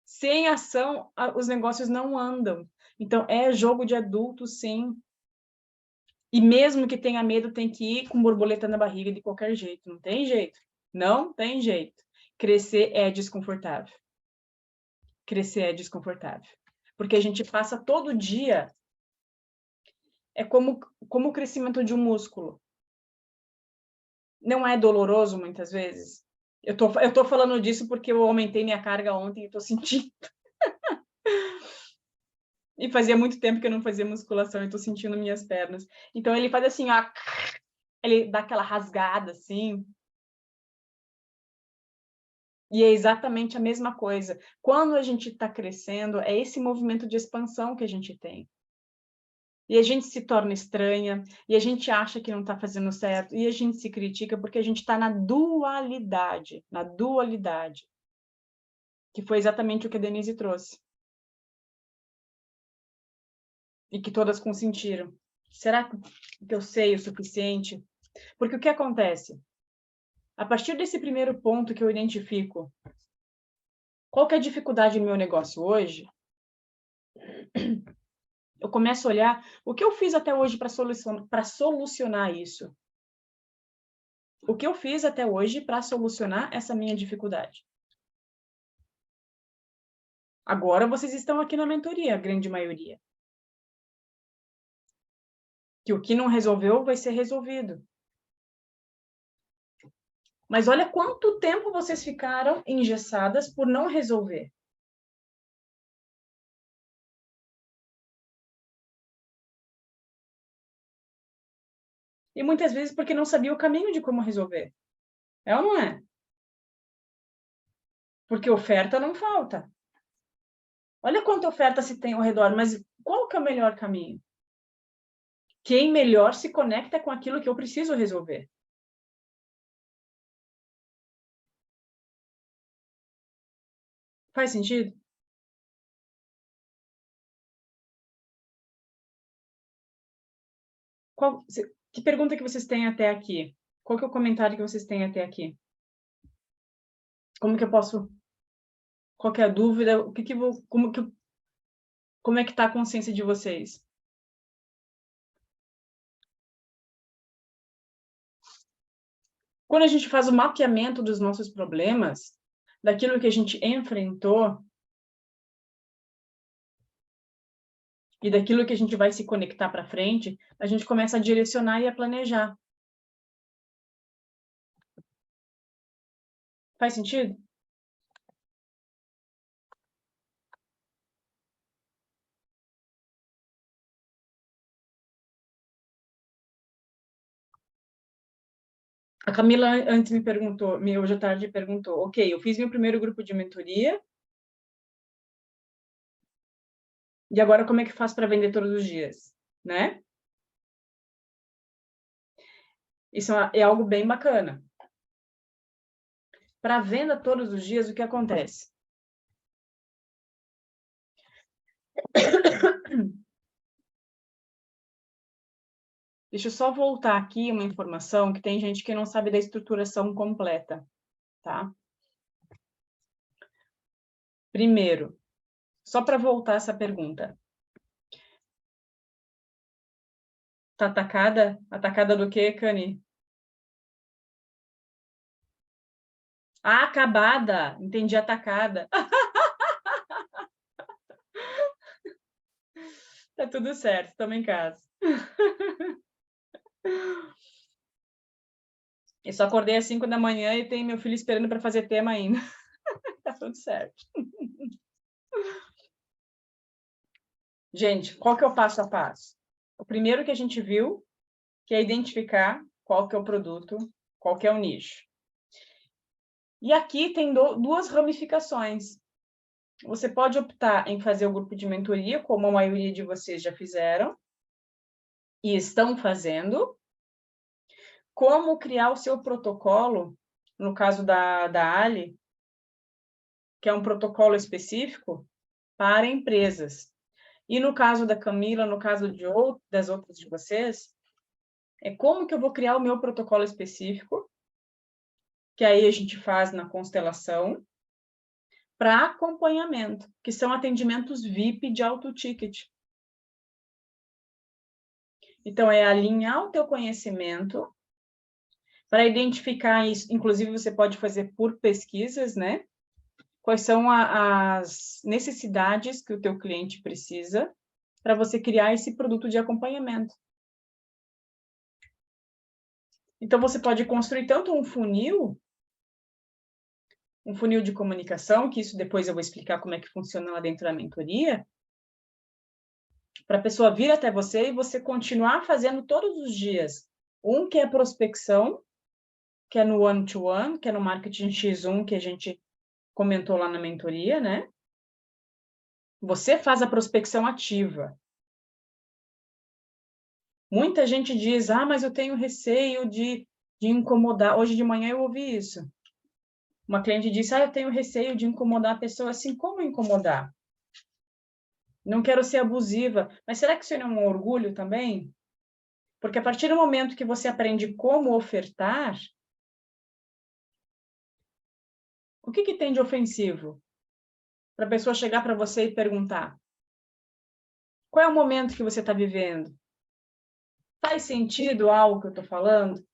Sem ação, os negócios não andam. Então, é jogo de adulto, sim. E mesmo que tenha medo, tem que ir com borboleta na barriga de qualquer jeito. Não tem jeito. Não tem jeito. Crescer é desconfortável. Crescer é desconfortável. Porque a gente passa todo dia... É como o crescimento de um músculo. Não é doloroso, muitas vezes? Eu tô falando disso porque eu aumentei minha carga ontem e estou sentindo. E fazia muito tempo que eu não fazia musculação e estou sentindo minhas pernas. Então, ele faz assim, ó, ele dá aquela rasgada, assim. E é exatamente a mesma coisa. Quando a gente está crescendo, é esse movimento de expansão que a gente tem. E a gente se torna estranha, e a gente acha que não está fazendo certo, e a gente se critica porque a gente está na dualidade, que foi exatamente o que a Denise trouxe. E que todas consentiram. Será que eu sei o suficiente? Porque o que acontece? A partir desse primeiro ponto que eu identifico, qual que é a dificuldade no meu negócio hoje? Eu começo a olhar o que eu fiz até hoje para solucionar isso. O que eu fiz até hoje para solucionar essa minha dificuldade? Agora vocês estão aqui na mentoria, a grande maioria. Que o que não resolveu vai ser resolvido. Mas olha quanto tempo vocês ficaram engessadas por não resolver. E muitas vezes porque não sabia o caminho de como resolver. É ou não é? Porque oferta não falta. Olha quanta oferta se tem ao redor, mas qual que é o melhor caminho? Quem melhor se conecta com aquilo que eu preciso resolver? Faz sentido? Que pergunta que vocês têm até aqui? Qual que é o comentário que vocês têm até aqui? Como que eu posso... Qual que é a dúvida? O que que vou... Como é que está a consciência de vocês? Quando a gente faz o mapeamento dos nossos problemas, daquilo que a gente enfrentou, e daquilo que a gente vai se conectar para frente, a gente começa a direcionar e a planejar. Faz sentido? A Camila antes me perguntou, hoje à tarde perguntou, ok, eu fiz meu primeiro grupo de mentoria, e agora como é que faço para vender todos os dias, né? Isso é algo bem bacana. Para venda todos os dias, o que acontece? Deixa eu só voltar aqui uma informação que tem gente que não sabe da estruturação completa, tá? Primeiro, só para voltar essa pergunta. Tá atacada? Atacada do quê, Cani? Ah, acabada. Entendi, atacada. Tá tudo certo, estamos em casa. Eu só acordei às 5 da manhã e tem meu filho esperando para fazer tema ainda. Tá tudo certo. Gente, qual que é o passo a passo? O primeiro que a gente viu, que é identificar qual que é o produto, qual que é o nicho. E aqui tem duas ramificações. Você pode optar em fazer o grupo de mentoria, como a maioria de vocês já fizeram e estão fazendo. Como criar o seu protocolo, no caso da Ali, que é um protocolo específico para empresas. E no caso da Camila, no caso das outras de vocês, é como que eu vou criar o meu protocolo específico, que aí a gente faz na constelação, para acompanhamento, que são atendimentos VIP de alto ticket. Então, é alinhar o teu conhecimento para identificar isso. Inclusive, você pode fazer por pesquisas, né? Quais são as necessidades que o teu cliente precisa para você criar esse produto de acompanhamento. Então, você pode construir tanto um funil de comunicação, que isso depois eu vou explicar como é que funciona lá dentro da mentoria, para a pessoa vir até você e você continuar fazendo todos os dias. Um que é prospecção, que é no one-to-one, que é no marketing X1, que a gente comentou lá na mentoria, né? Você faz a prospecção ativa. Muita gente diz, mas eu tenho receio de incomodar. Hoje de manhã eu ouvi isso. Uma cliente disse, eu tenho receio de incomodar a pessoa. Assim, como incomodar? Não quero ser abusiva. Mas será que isso não é um orgulho também? Porque a partir do momento que você aprende como ofertar, o que tem de ofensivo? Para a pessoa chegar para você e perguntar, qual é o momento que você está vivendo? Faz sentido algo que eu estou falando?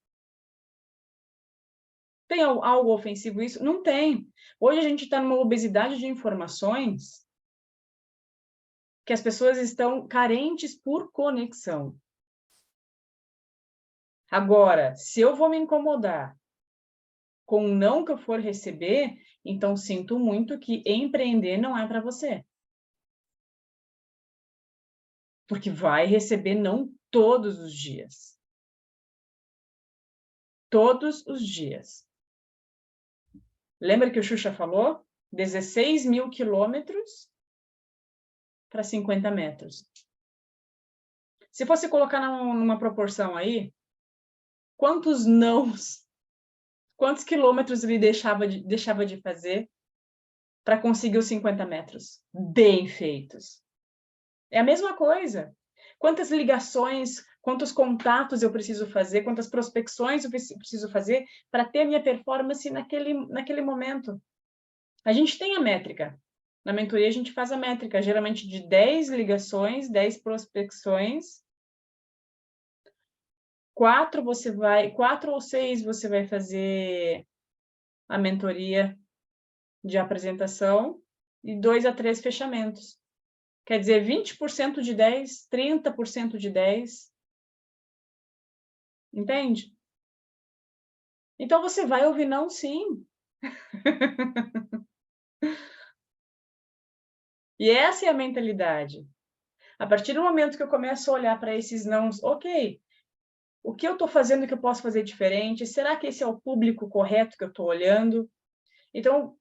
Tem algo ofensivo isso? Não tem. Hoje a gente está numa obesidade de informações que as pessoas estão carentes por conexão. Agora, se eu vou me incomodar com o não que eu for receber, então sinto muito que empreender não é para você. Porque vai receber não todos os dias. Todos os dias. Lembra que o Xuxa falou? 16 mil quilômetros para 50 metros. Se fosse colocar numa proporção aí, quantos nãos, quantos quilômetros ele deixava de fazer para conseguir os 50 metros bem feitos? É a mesma coisa. Quantas ligações, quantos contatos eu preciso fazer, quantas prospecções eu preciso fazer para ter a minha performance naquele momento? A gente tem a métrica. Na mentoria, a gente faz a métrica, geralmente de 10 ligações, 10 prospecções. 4 ou 6 você vai fazer a mentoria de apresentação e 2 a 3 fechamentos. Quer dizer, 20% de 10, 30% de 10. Entende? Então, você vai ouvir não, sim. E essa é a mentalidade. A partir do momento que eu começo a olhar para esses nãos, ok, o que eu estou fazendo que eu posso fazer diferente? Será que esse é o público correto que eu estou olhando? Então,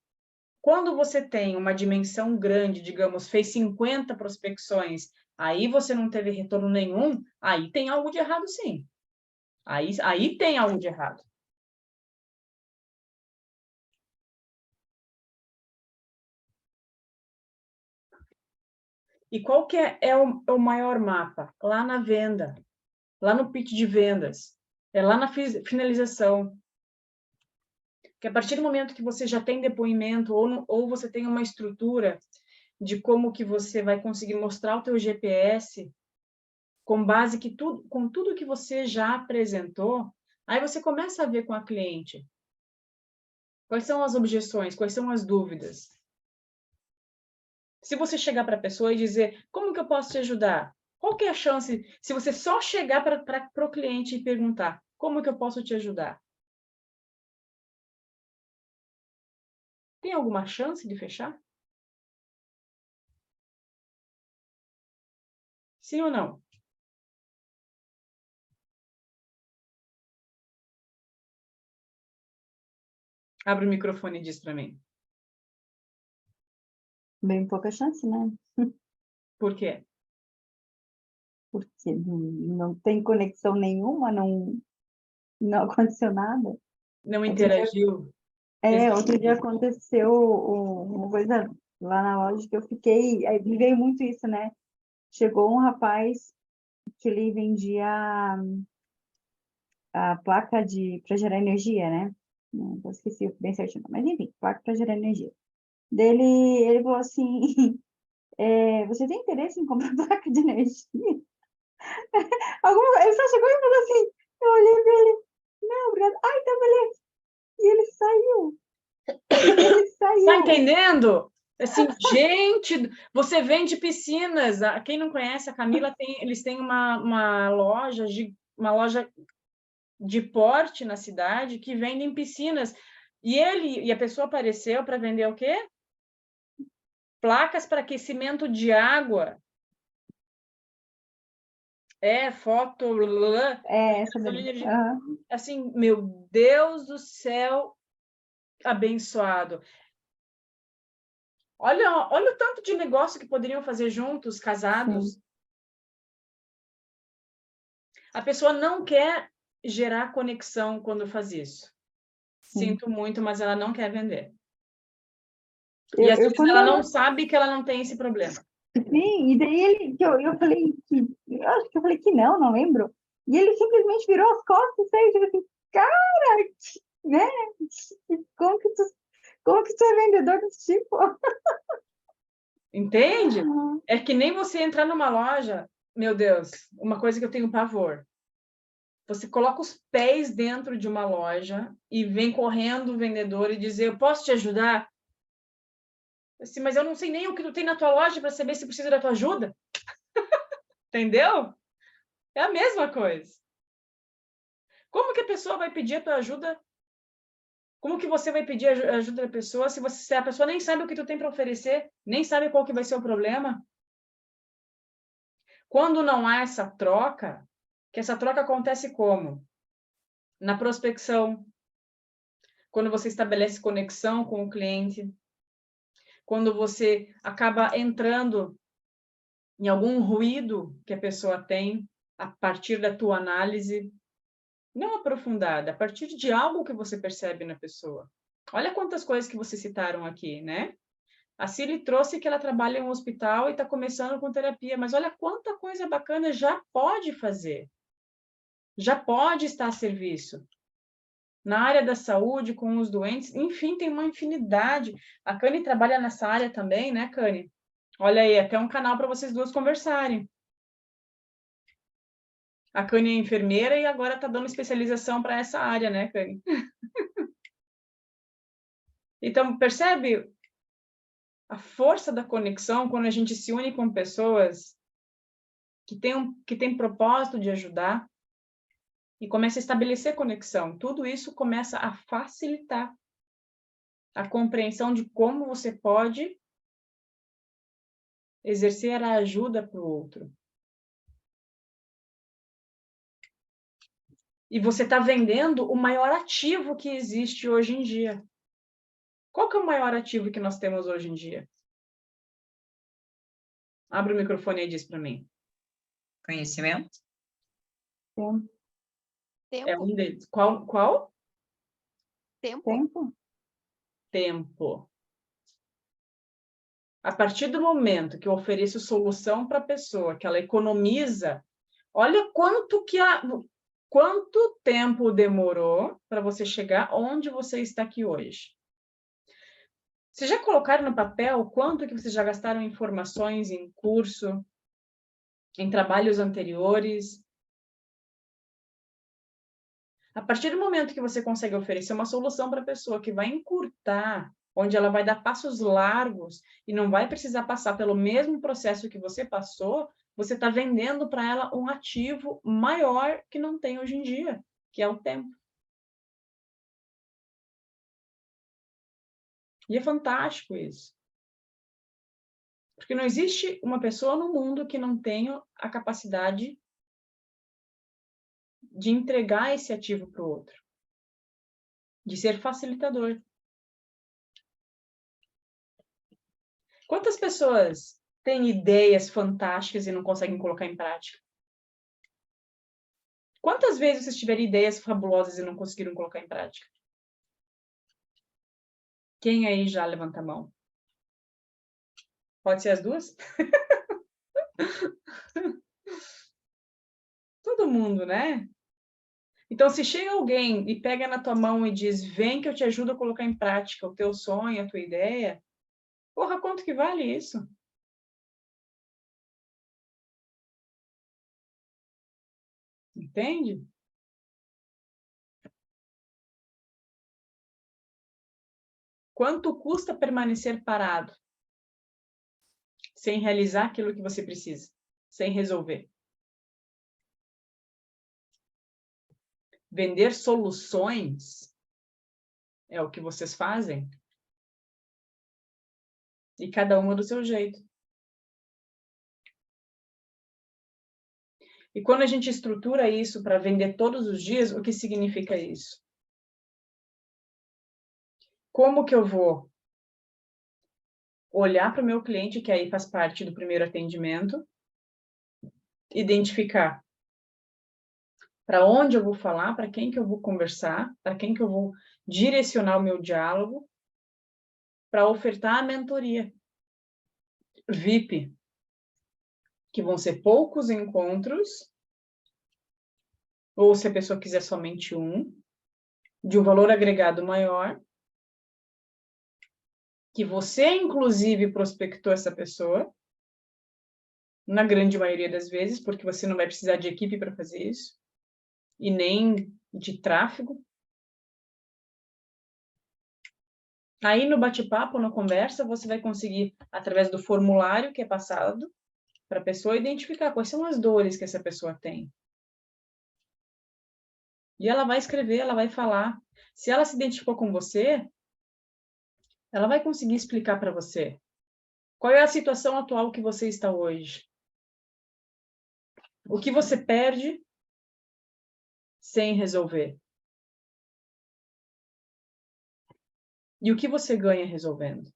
quando você tem uma dimensão grande, digamos, fez 50 prospecções, aí você não teve retorno nenhum, aí tem algo de errado, sim. Aí tem algo de errado. E qual que é o maior mapa? Lá na venda, lá no pitch de vendas, é lá na finalização. Que a partir do momento que você já tem depoimento ou você tem uma estrutura de como que você vai conseguir mostrar o teu GPS com base com tudo que você já apresentou, aí você começa a ver com a cliente quais são as objeções, quais são as dúvidas. Se você chegar para a pessoa e dizer, como que eu posso te ajudar? Qual que é a chance, se você só chegar para o cliente e perguntar, como que eu posso te ajudar? Tem alguma chance de fechar? Sim ou não? Abre o microfone e diz para mim. Bem pouca chance, né? Por quê? Porque não tem conexão nenhuma, não aconteceu nada. Não interagiu? Outro dia aconteceu uma coisa lá na loja que eu fiquei, aí me veio muito isso, né? Chegou um rapaz que ele vendia a placa para gerar energia, né? Eu esqueci bem certinho, mas enfim, placa para gerar energia. Ele falou assim, você tem interesse em comprar placa de energia? Ele só chegou e falou assim, eu olhei para ele, não, obrigado. Ai, então beleza. E ele saiu. Tá entendendo? Assim, gente, você vende piscinas. Quem não conhece, a Camila eles têm uma loja de porte na cidade que vendem piscinas. E a pessoa apareceu para vender o quê? Placas para aquecimento de água. Foto. Essa daí. Uhum. Assim, meu Deus do céu, abençoado. Olha o tanto de negócio que poderiam fazer juntos, casados. Sim. A pessoa não quer gerar conexão quando faz isso. Sim. Sinto muito, mas ela não quer vender. E às vezes ela não sabe que ela não tem esse problema. Sim, e daí eu falei eu acho que eu falei que não lembro. E ele simplesmente virou as costas e saiu, tipo assim, cara, né? Como que tu é vendedor desse tipo? Entende? É que nem você entrar numa loja, meu Deus, uma coisa que eu tenho pavor. Você coloca os pés dentro de uma loja e vem correndo o vendedor e dizer, eu posso te ajudar? Assim, mas eu não sei nem o que tu tem na tua loja para saber se precisa da tua ajuda. Entendeu? É a mesma coisa. Como que a pessoa vai pedir a tua ajuda? Como que você vai pedir a ajuda da pessoa se a pessoa nem sabe o que tu tem para oferecer, nem sabe qual que vai ser o problema? Quando não há essa troca, que essa troca acontece como? Na prospecção, quando você estabelece conexão com o cliente, quando você acaba entrando em algum ruído que a pessoa tem a partir da tua análise, não aprofundada, a partir de algo que você percebe na pessoa. Olha quantas coisas que vocês citaram aqui, né? A Cili trouxe que ela trabalha em um hospital e está começando com terapia, mas olha quanta coisa bacana já pode fazer. Já pode estar a serviço. Na área da saúde, com os doentes, enfim, tem uma infinidade. A Cani trabalha nessa área também, né, Cani? Olha aí, até um canal para vocês duas conversarem. A Cani é enfermeira e agora está dando especialização para essa área, né, Cani? Então, percebe a força da conexão quando a gente se une com pessoas que têm propósito de ajudar e começa a estabelecer conexão. Tudo isso começa a facilitar a compreensão de como você pode exercer a ajuda para o outro. E você está vendendo o maior ativo que existe hoje em dia. Qual que é o maior ativo que nós temos hoje em dia? Abre o microfone e diz para mim. Conhecimento? Tempo. É um deles. Qual? Tempo. Tempo. A partir do momento que eu ofereço solução para a pessoa, que ela economiza, olha quanto tempo demorou para você chegar onde você está aqui hoje. Vocês já colocaram no papel quanto que vocês já gastaram em informações, em curso, em trabalhos anteriores? A partir do momento que você consegue oferecer uma solução para a pessoa que vai encurtar, onde ela vai dar passos largos e não vai precisar passar pelo mesmo processo que você passou, você está vendendo para ela um ativo maior que não tem hoje em dia, que é o tempo. E é fantástico isso. Porque não existe uma pessoa no mundo que não tenha a capacidade de entregar esse ativo para o outro, de ser facilitador. Quantas pessoas têm ideias fantásticas e não conseguem colocar em prática? Quantas vezes vocês tiveram ideias fabulosas e não conseguiram colocar em prática? Quem aí já levanta a mão? Pode ser as duas? Todo mundo, né? Então, se chega alguém e pega na tua mão e diz, vem que eu te ajudo a colocar em prática o teu sonho, a tua ideia, porra, quanto que vale isso? Entende? Quanto custa permanecer parado? Sem realizar aquilo que você precisa, sem resolver. Vender soluções é o que vocês fazem. E cada uma do seu jeito. E quando a gente estrutura isso para vender todos os dias, o que significa isso? Como que eu vou olhar para o meu cliente, que aí faz parte do primeiro atendimento, identificar para onde eu vou falar, para quem que eu vou conversar, para quem que eu vou direcionar o meu diálogo, para ofertar a mentoria VIP, que vão ser poucos encontros, ou se a pessoa quiser somente um, de um valor agregado maior, que você, inclusive, prospectou essa pessoa, na grande maioria das vezes, porque você não vai precisar de equipe para fazer isso, e nem de tráfego. Aí, no bate-papo, na conversa, você vai conseguir, através do formulário que é passado, para a pessoa identificar quais são as dores que essa pessoa tem. E ela vai escrever, ela vai falar. Se ela se identificou com você, ela vai conseguir explicar para você qual é a situação atual que você está hoje. O que você perde sem resolver. E o que você ganha resolvendo.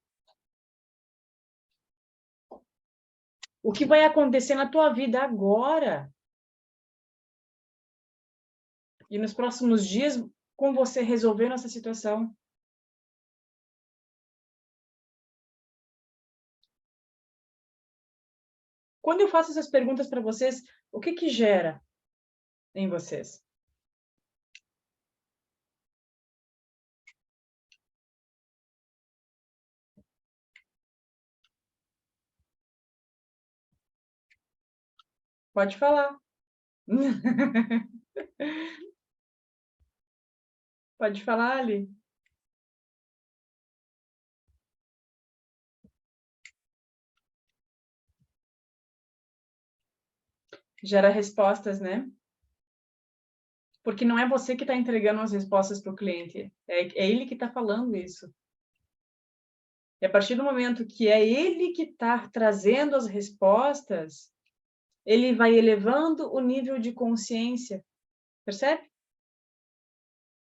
O que vai acontecer na tua vida agora e nos próximos dias com você resolvendo essa situação. Quando eu faço essas perguntas para vocês, o que que gera em vocês? Pode falar. Pode falar, Ali. Gera respostas, né? Porque não é você que está entregando as respostas para o cliente, é ele que está falando isso. E a partir do momento que é ele que está trazendo as respostas, ele vai elevando o nível de consciência, percebe?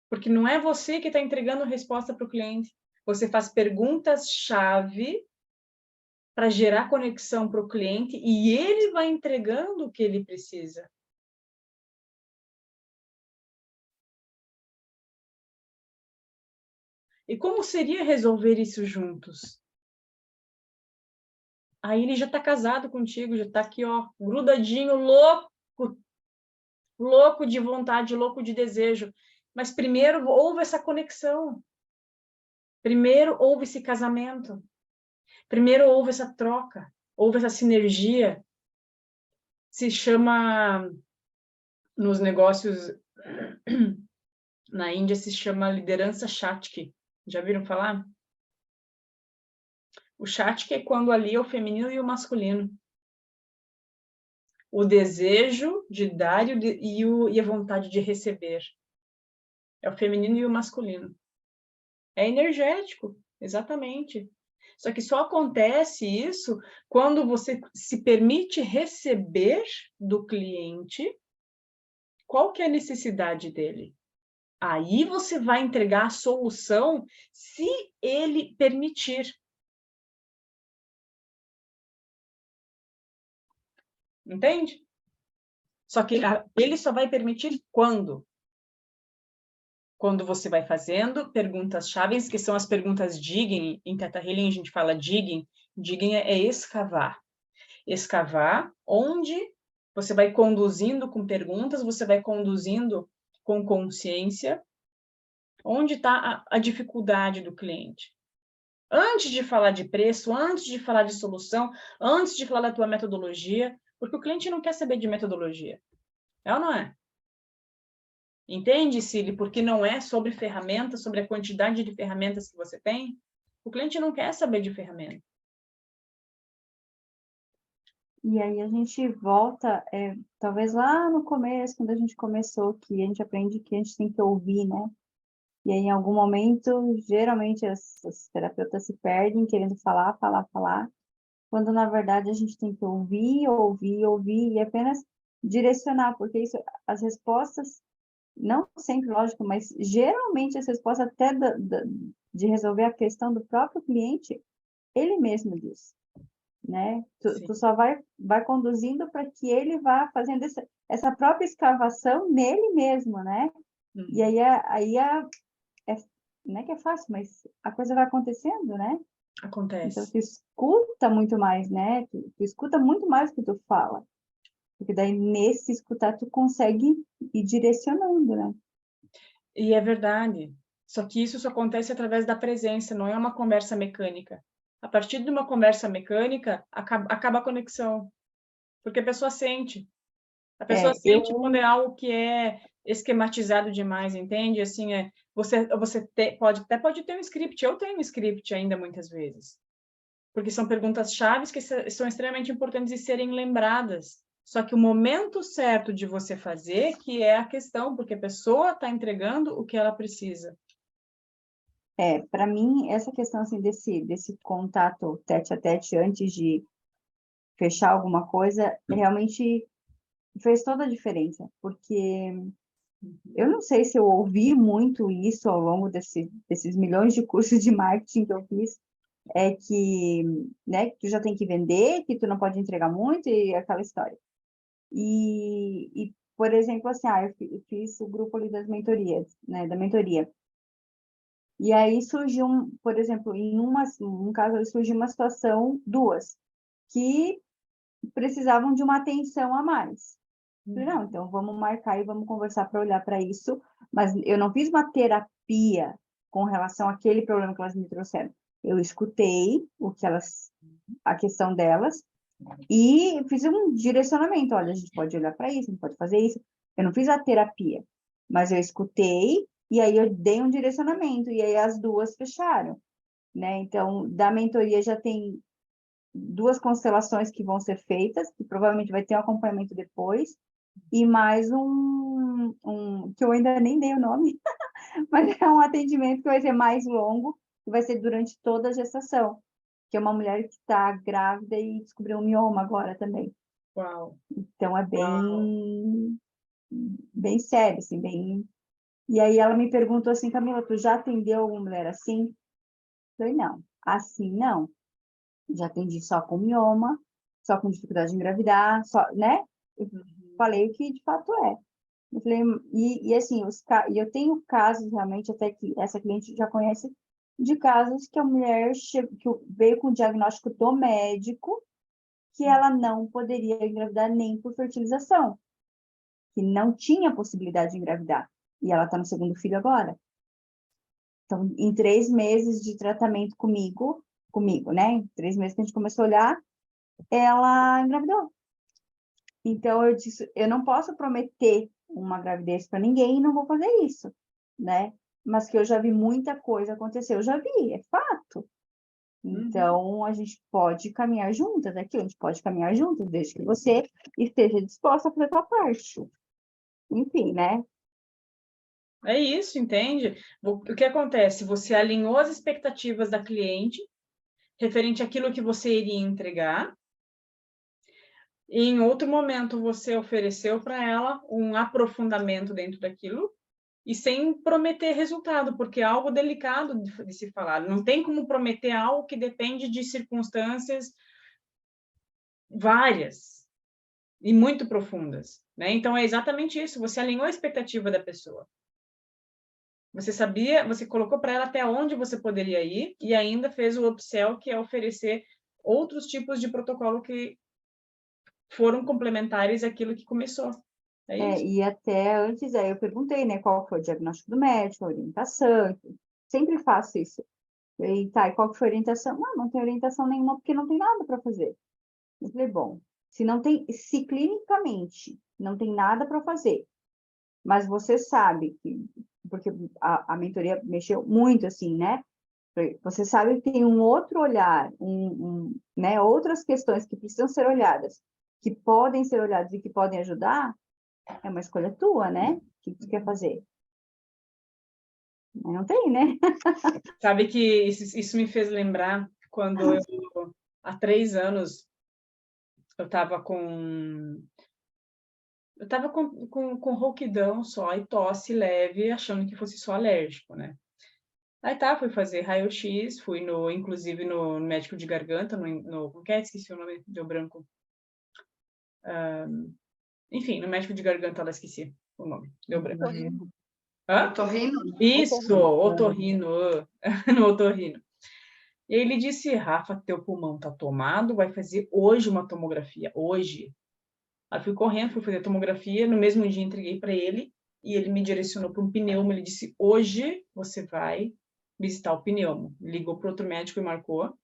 Porque não é você que está entregando a resposta para o cliente. Você faz perguntas-chave para gerar conexão para o cliente e ele vai entregando o que ele precisa. E como seria resolver isso juntos? Aí ele já está casado contigo, já está aqui, ó, grudadinho, louco de vontade, louco de desejo. Mas primeiro houve essa conexão. Primeiro houve esse casamento. Primeiro houve essa troca, houve essa sinergia. Se chama, nos negócios na Índia, se chama liderança Shakti. Já viram falar? O Shakti é quando ali é o feminino e o masculino. O desejo de dar e a vontade de receber. É o feminino e o masculino. É energético, exatamente. Só que só acontece isso quando você se permite receber do cliente qual que é a necessidade dele. Aí você vai entregar a solução se ele permitir. Entende? Só que ele só vai permitir quando? Quando você vai fazendo perguntas-chave, que são as perguntas digging. Em Theta Healing a gente fala digging. Digging é escavar. Escavar onde você vai conduzindo com perguntas, você vai conduzindo com consciência, onde está a dificuldade do cliente. Antes de falar de preço, antes de falar de solução, antes de falar da tua metodologia, porque o cliente não quer saber de metodologia. É ou não é? Entende, Cílio? Porque não é sobre ferramentas, sobre a quantidade de ferramentas que você tem. O cliente não quer saber de ferramenta. E aí a gente volta, talvez lá no começo, quando a gente começou, que a gente aprende que a gente tem que ouvir, né? E aí, em algum momento, geralmente as terapeutas se perdem querendo falar, quando na verdade a gente tem que ouvir e apenas direcionar, porque isso, as respostas, não sempre, lógico, mas geralmente as respostas até de resolver a questão do próprio cliente, ele mesmo diz. Né? Tu só vai conduzindo para que ele vá fazendo essa própria escavação nele mesmo, né? E aí não é que é fácil, mas a coisa vai acontecendo, né? Acontece. Então, tu escuta muito mais, né? Tu escuta muito mais do que tu fala. Porque daí, nesse escutar, tu consegue ir direcionando, né? E é verdade. Só que isso só acontece através da presença, não é uma conversa mecânica. A partir de uma conversa mecânica, acaba a conexão. Porque a pessoa sente. A pessoa sente quando é algo que é esquematizado demais, entende? Assim, você pode ter um script. Eu tenho um script ainda muitas vezes. Porque são perguntas-chave que são extremamente importantes de serem lembradas. Só que o momento certo de você fazer que é a questão, porque a pessoa está entregando o que ela precisa. Para mim, essa questão assim, desse contato tete a tete antes de fechar alguma coisa, realmente fez toda a diferença, porque eu não sei se eu ouvi muito isso ao longo desses milhões de cursos de marketing que eu fiz, é que, né, que tu já tem que vender, que tu não pode entregar muito e aquela história. E por exemplo, assim, eu fiz o grupo ali das mentorias, né, da mentoria. E aí surgiu, por exemplo, um caso, surgiu uma situação, duas, que precisavam de uma atenção a mais. Falei, não, então vamos marcar e vamos conversar para olhar para isso, mas eu não fiz uma terapia com relação àquele problema que elas me trouxeram. Eu escutei a questão delas e fiz um direcionamento. Olha, a gente pode olhar para isso, a gente pode fazer isso. Eu não fiz a terapia, mas eu escutei e aí eu dei um direcionamento e aí as duas fecharam, né? Então, da mentoria já tem 2 constelações que vão ser feitas, que provavelmente vai ter um acompanhamento depois, e mais que eu ainda nem dei o nome, mas é um atendimento que vai ser mais longo, que vai ser durante toda a gestação, que é uma mulher que está grávida e descobriu um mioma agora também. Uau. Então, é bem sério, assim, bem... E aí ela me perguntou assim, Camila, tu já atendeu alguma mulher assim? Eu falei, não, assim não. Já atendi só com mioma, só com dificuldade de engravidar, só, né? Eu falei o que de fato é. Eu falei, e assim, e eu tenho casos realmente, até que essa cliente já conhece, de casos que a mulher que veio com o diagnóstico do médico que ela não poderia engravidar nem por fertilização, que não tinha possibilidade de engravidar. E ela está no segundo filho agora. Então, em 3 meses de tratamento comigo, né? Em 3 meses que a gente começou a olhar, ela engravidou. Então, eu disse, eu não posso prometer uma gravidez para ninguém e não vou fazer isso, né? Mas que eu já vi muita coisa acontecer, eu já vi, é fato. Então, a gente pode caminhar juntas aqui, a gente pode caminhar juntas, desde que você esteja disposta a fazer a sua parte. Enfim, né? É isso, entende? O que acontece? Você alinhou as expectativas da cliente referente àquilo que você iria entregar, e em outro momento você ofereceu para ela um aprofundamento dentro daquilo, e sem prometer resultado, porque é algo delicado de se falar. Não tem como prometer algo que depende de circunstâncias várias e muito profundas, né? Então, é exatamente isso. Você alinhou a expectativa da pessoa. Você sabia, você colocou para ela até onde você poderia ir e ainda fez o upsell, que é oferecer outros tipos de protocolo que foram complementares àquilo que começou. É isso. E até antes, aí eu perguntei, né, qual foi o diagnóstico do médico, a orientação, sempre faço isso. E tá, e qual que foi a orientação? Não tem orientação nenhuma, porque não tem nada para fazer. Eu falei, bom, se clinicamente não tem nada para fazer, mas você sabe que, porque a mentoria mexeu muito assim, né? Você sabe que tem um outro olhar, né, outras questões que precisam ser olhadas, que podem ser olhadas e que podem ajudar, é uma escolha tua, né? O que tu quer fazer? Não tem, né? Sabe que isso me fez lembrar quando há 3 anos, eu estava com rouquidão só e tosse leve, achando que fosse só alérgico, né? Aí tá, fui fazer raio-x, fui inclusive no médico de garganta, como que é? Esqueci o nome, deu branco. Enfim, no médico de garganta, ela esqueci o nome, deu branco. Otorrino. Hã? Otorrino? Isso, otorrino, no otorrino. E aí ele disse, Rafa, teu pulmão tá tomado, vai fazer hoje uma tomografia, hoje. Aí fui correndo, fui fazer a tomografia, no mesmo dia entreguei para ele, e ele me direcionou para um pneumo, ele disse, hoje você vai visitar o pneumo. Ligou para outro médico e marcou.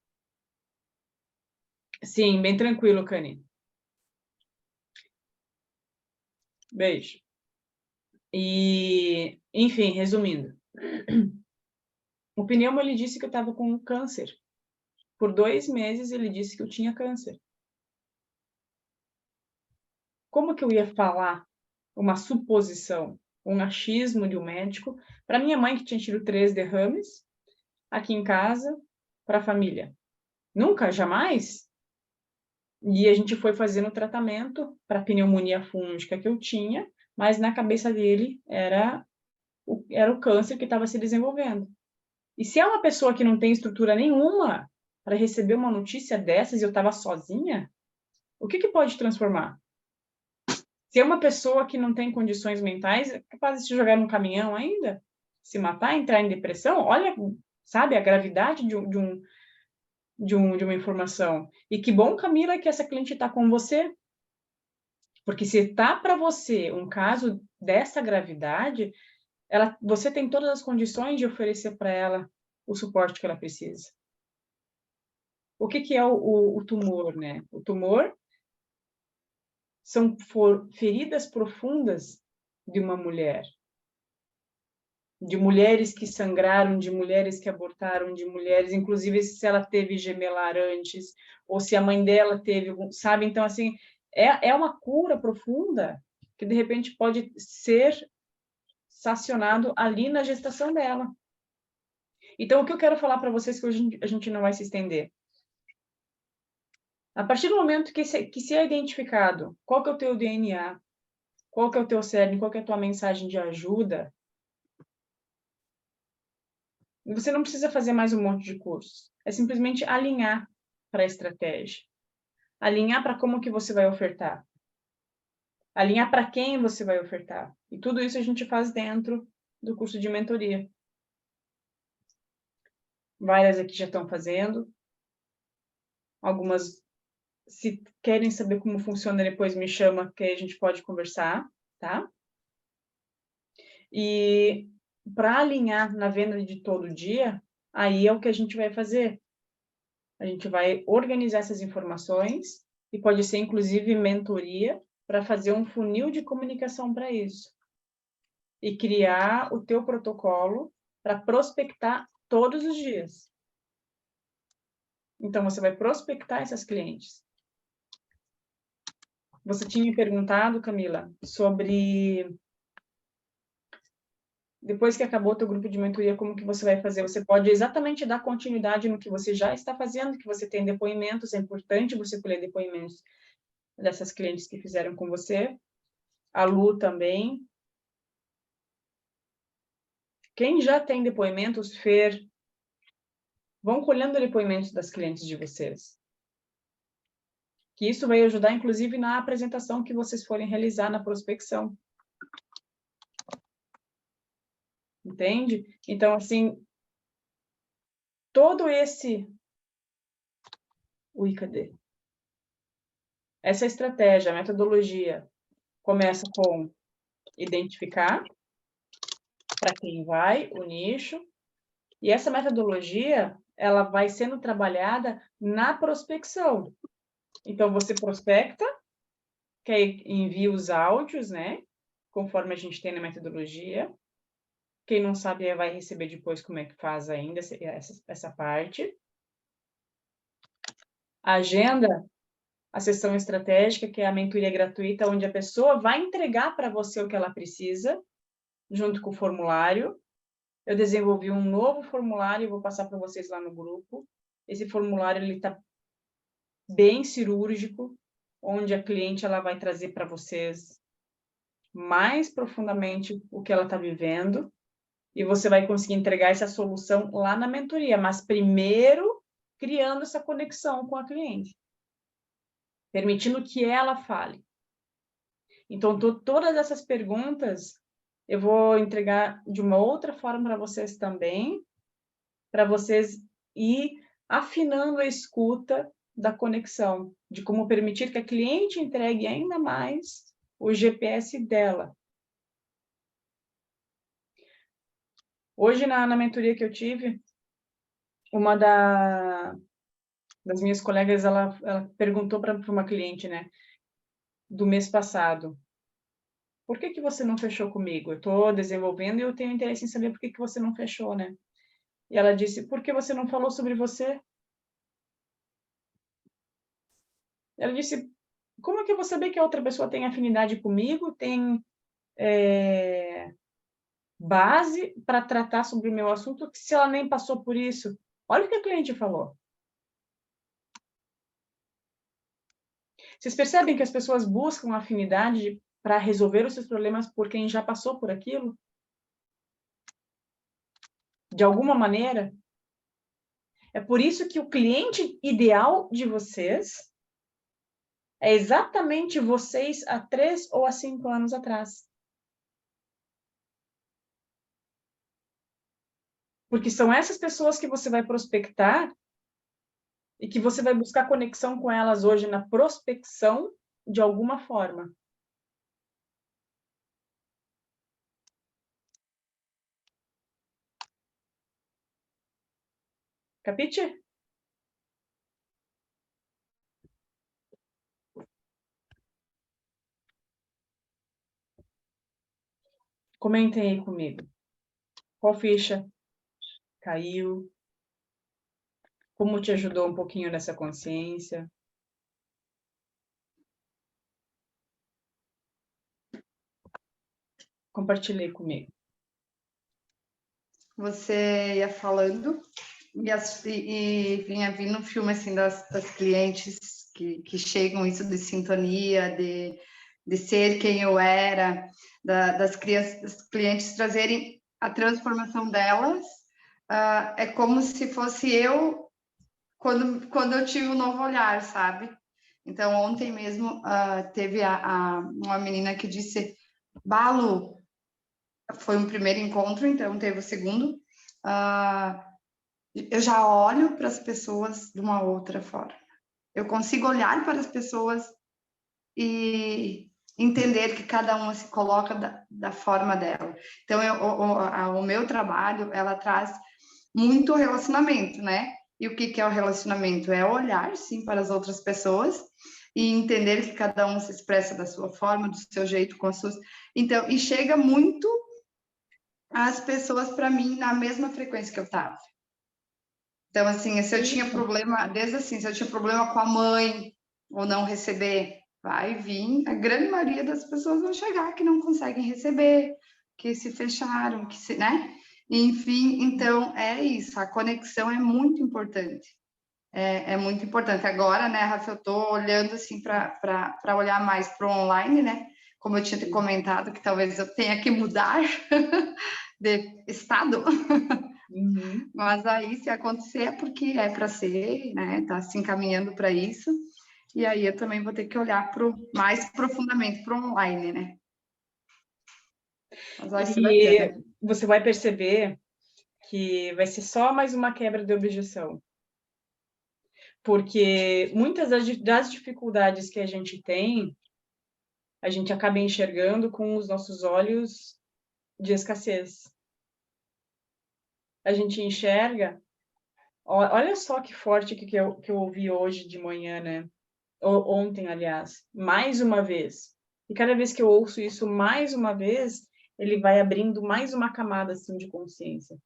Sim, bem tranquilo, Cani. Beijo. E, enfim, resumindo. O pneumo, ele disse que eu estava com câncer. Por 2 meses, ele disse que eu tinha câncer. Como que eu ia falar uma suposição, um achismo de um médico, para minha mãe, que tinha tido 3 derrames, aqui em casa, para a família? Nunca, jamais. E a gente foi fazendo o tratamento para a pneumonia fúngica que eu tinha, mas na cabeça dele era o câncer que estava se desenvolvendo. E se é uma pessoa que não tem estrutura nenhuma para receber uma notícia dessas e eu estava sozinha? O que pode transformar? Se é uma pessoa que não tem condições mentais, é capaz de se jogar num caminhão ainda, se matar, entrar em depressão, olha, sabe, a gravidade de uma informação. E que bom, Camila, que essa cliente está com você. Porque se está para você um caso dessa gravidade, você tem todas as condições de oferecer para ela o suporte que ela precisa. O que é o tumor, né? O tumor são feridas profundas de uma mulher. De mulheres que sangraram, de mulheres que abortaram, de mulheres, inclusive se ela teve gemelar antes, ou se a mãe dela teve, sabe? Então, assim, é uma cura profunda que, de repente, pode ser sacionado ali na gestação dela. Então, o que eu quero falar para vocês, que hoje a gente não vai se estender. A partir do momento que se é identificado qual que é o teu DNA, qual que é o teu cerne, qual que é a tua mensagem de ajuda, você não precisa fazer mais um monte de cursos. É simplesmente alinhar para a estratégia. Alinhar para como que você vai ofertar. Alinhar para quem você vai ofertar. E tudo isso a gente faz dentro do curso de mentoria. Várias aqui já estão fazendo. Algumas, se querem saber como funciona, depois me chama, que aí a gente pode conversar, tá? E para alinhar na venda de todo dia, aí é o que a gente vai fazer. A gente vai organizar essas informações e pode ser, inclusive, mentoria para fazer um funil de comunicação para isso. E criar o teu protocolo para prospectar todos os dias. Então, você vai prospectar essas clientes. Você tinha me perguntado, Camila, sobre... Depois que acabou o teu grupo de mentoria, como que você vai fazer? Você pode exatamente dar continuidade no que você já está fazendo, que você tem depoimentos, é importante você colher depoimentos dessas clientes que fizeram com você. A Lu também. Quem já tem depoimentos, Fer, vão colhendo depoimentos das clientes de vocês. Que isso vai ajudar, inclusive, na apresentação que vocês forem realizar na prospecção. Entende? Então, assim, todo esse... Ui, cadê? Essa estratégia, a metodologia, começa com identificar para quem vai, o nicho, e essa metodologia, ela vai sendo trabalhada na prospecção. Então, você prospecta, que aí envia os áudios, né? Conforme a gente tem na metodologia. Quem não sabe vai receber depois como é que faz ainda essa parte. Agenda a sessão estratégica, que é a mentoria gratuita, onde a pessoa vai entregar para você o que ela precisa, junto com o formulário. Eu desenvolvi um novo formulário e vou passar para vocês lá no grupo. Esse formulário está bem cirúrgico, onde a cliente ela vai trazer para vocês mais profundamente o que ela está vivendo, e você vai conseguir entregar essa solução lá na mentoria, mas primeiro criando essa conexão com a cliente, permitindo que ela fale. Então, todas essas perguntas eu vou entregar de uma outra forma para vocês também, para vocês ir afinando a escuta da conexão, de como permitir que a cliente entregue ainda mais o GPS dela. Hoje, na mentoria que eu tive, uma das minhas colegas, ela perguntou para uma cliente, né, do mês passado, por que você não fechou comigo? Eu estou desenvolvendo e eu tenho interesse em saber por que você não fechou, né? E ela disse, por que você não falou sobre você? Ela disse, como é que eu vou saber que a outra pessoa tem afinidade comigo, tem base para tratar sobre o meu assunto, se ela nem passou por isso? Olha o que a cliente falou. Vocês percebem que as pessoas buscam afinidade para resolver os seus problemas por quem já passou por aquilo? De alguma maneira? É por isso que o cliente ideal de vocês é exatamente vocês há 3 ou há 5 anos atrás. Porque são essas pessoas que você vai prospectar e que você vai buscar conexão com elas hoje na prospecção de alguma forma. Capite? Comentem aí comigo. Qual ficha caiu? Como te ajudou um pouquinho nessa consciência? Compartilhei comigo. Você ia falando e vinha vindo um filme assim das clientes que chegam isso de sintonia, de ser quem eu era, das clientes trazerem a transformação delas. É como se fosse eu quando eu tive um novo olhar, sabe? Então, ontem mesmo teve uma menina que disse, Balu, foi um primeiro encontro, então teve o segundo, eu já olho para as pessoas de uma outra forma. Eu consigo olhar para as pessoas e entender que cada uma se coloca da forma dela. Então, o meu trabalho, ela traz muito relacionamento, né? E o que é o relacionamento? É olhar, sim, para as outras pessoas e entender que cada um se expressa da sua forma, do seu jeito, com as suas... Então, e chega muito as pessoas para mim na mesma frequência que eu estava. Então, assim, se eu tinha problema, desde assim, se eu tinha problema com a mãe, ou não receber, vai vir, a grande maioria das pessoas vão chegar que não conseguem receber, que se fecharam, que se, né? Enfim, então, é isso, a conexão é muito importante. É muito importante. Agora, né, Rafa, eu estou olhando, assim, para olhar mais para o online, né? Como eu tinha te comentado, que talvez eu tenha que mudar de estado. Uhum. Mas aí, se acontecer, é porque é para ser, né? Está se encaminhando para isso. E aí eu também vou ter que olhar mais profundamente para o online, né? Mas vai ser bacana. Você vai perceber que vai ser só mais uma quebra de objeção. Porque muitas das dificuldades que a gente tem, a gente acaba enxergando com os nossos olhos de escassez. A gente enxerga... Olha só que forte que eu ouvi hoje de manhã, né? Ontem, aliás. Mais uma vez. E cada vez que eu ouço isso mais uma vez, ele vai abrindo mais uma camada assim, de consciência.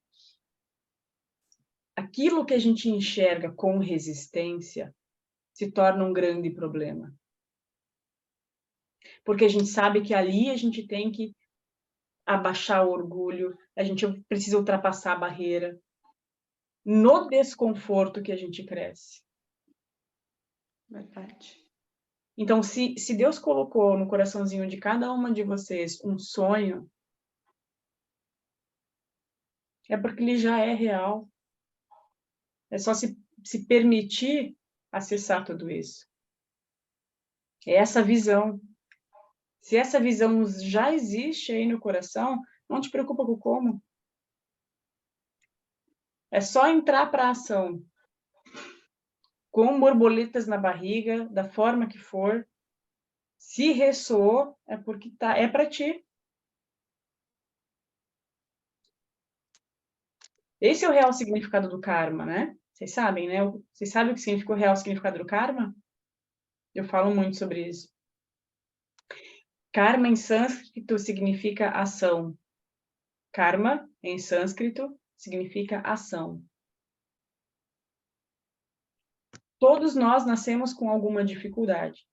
Aquilo que a gente enxerga com resistência se torna um grande problema. Porque a gente sabe que ali a gente tem que abaixar o orgulho, a gente precisa ultrapassar a barreira. No desconforto que a gente cresce. Verdade. Então, se Deus colocou no coraçãozinho de cada uma de vocês um sonho, é porque ele já é real. É só se permitir acessar tudo isso. É essa visão. Se essa visão já existe aí no coração, não te preocupa com como. É só entrar para a ação. Com borboletas na barriga, da forma que for. Se ressoou, é porque é para ti. Esse é o real significado do karma, né? Vocês sabem, né? Vocês sabem o que significa o real significado do karma? Eu falo muito sobre isso. Karma em sânscrito significa ação. Karma em sânscrito significa ação. Todos nós nascemos com alguma dificuldade.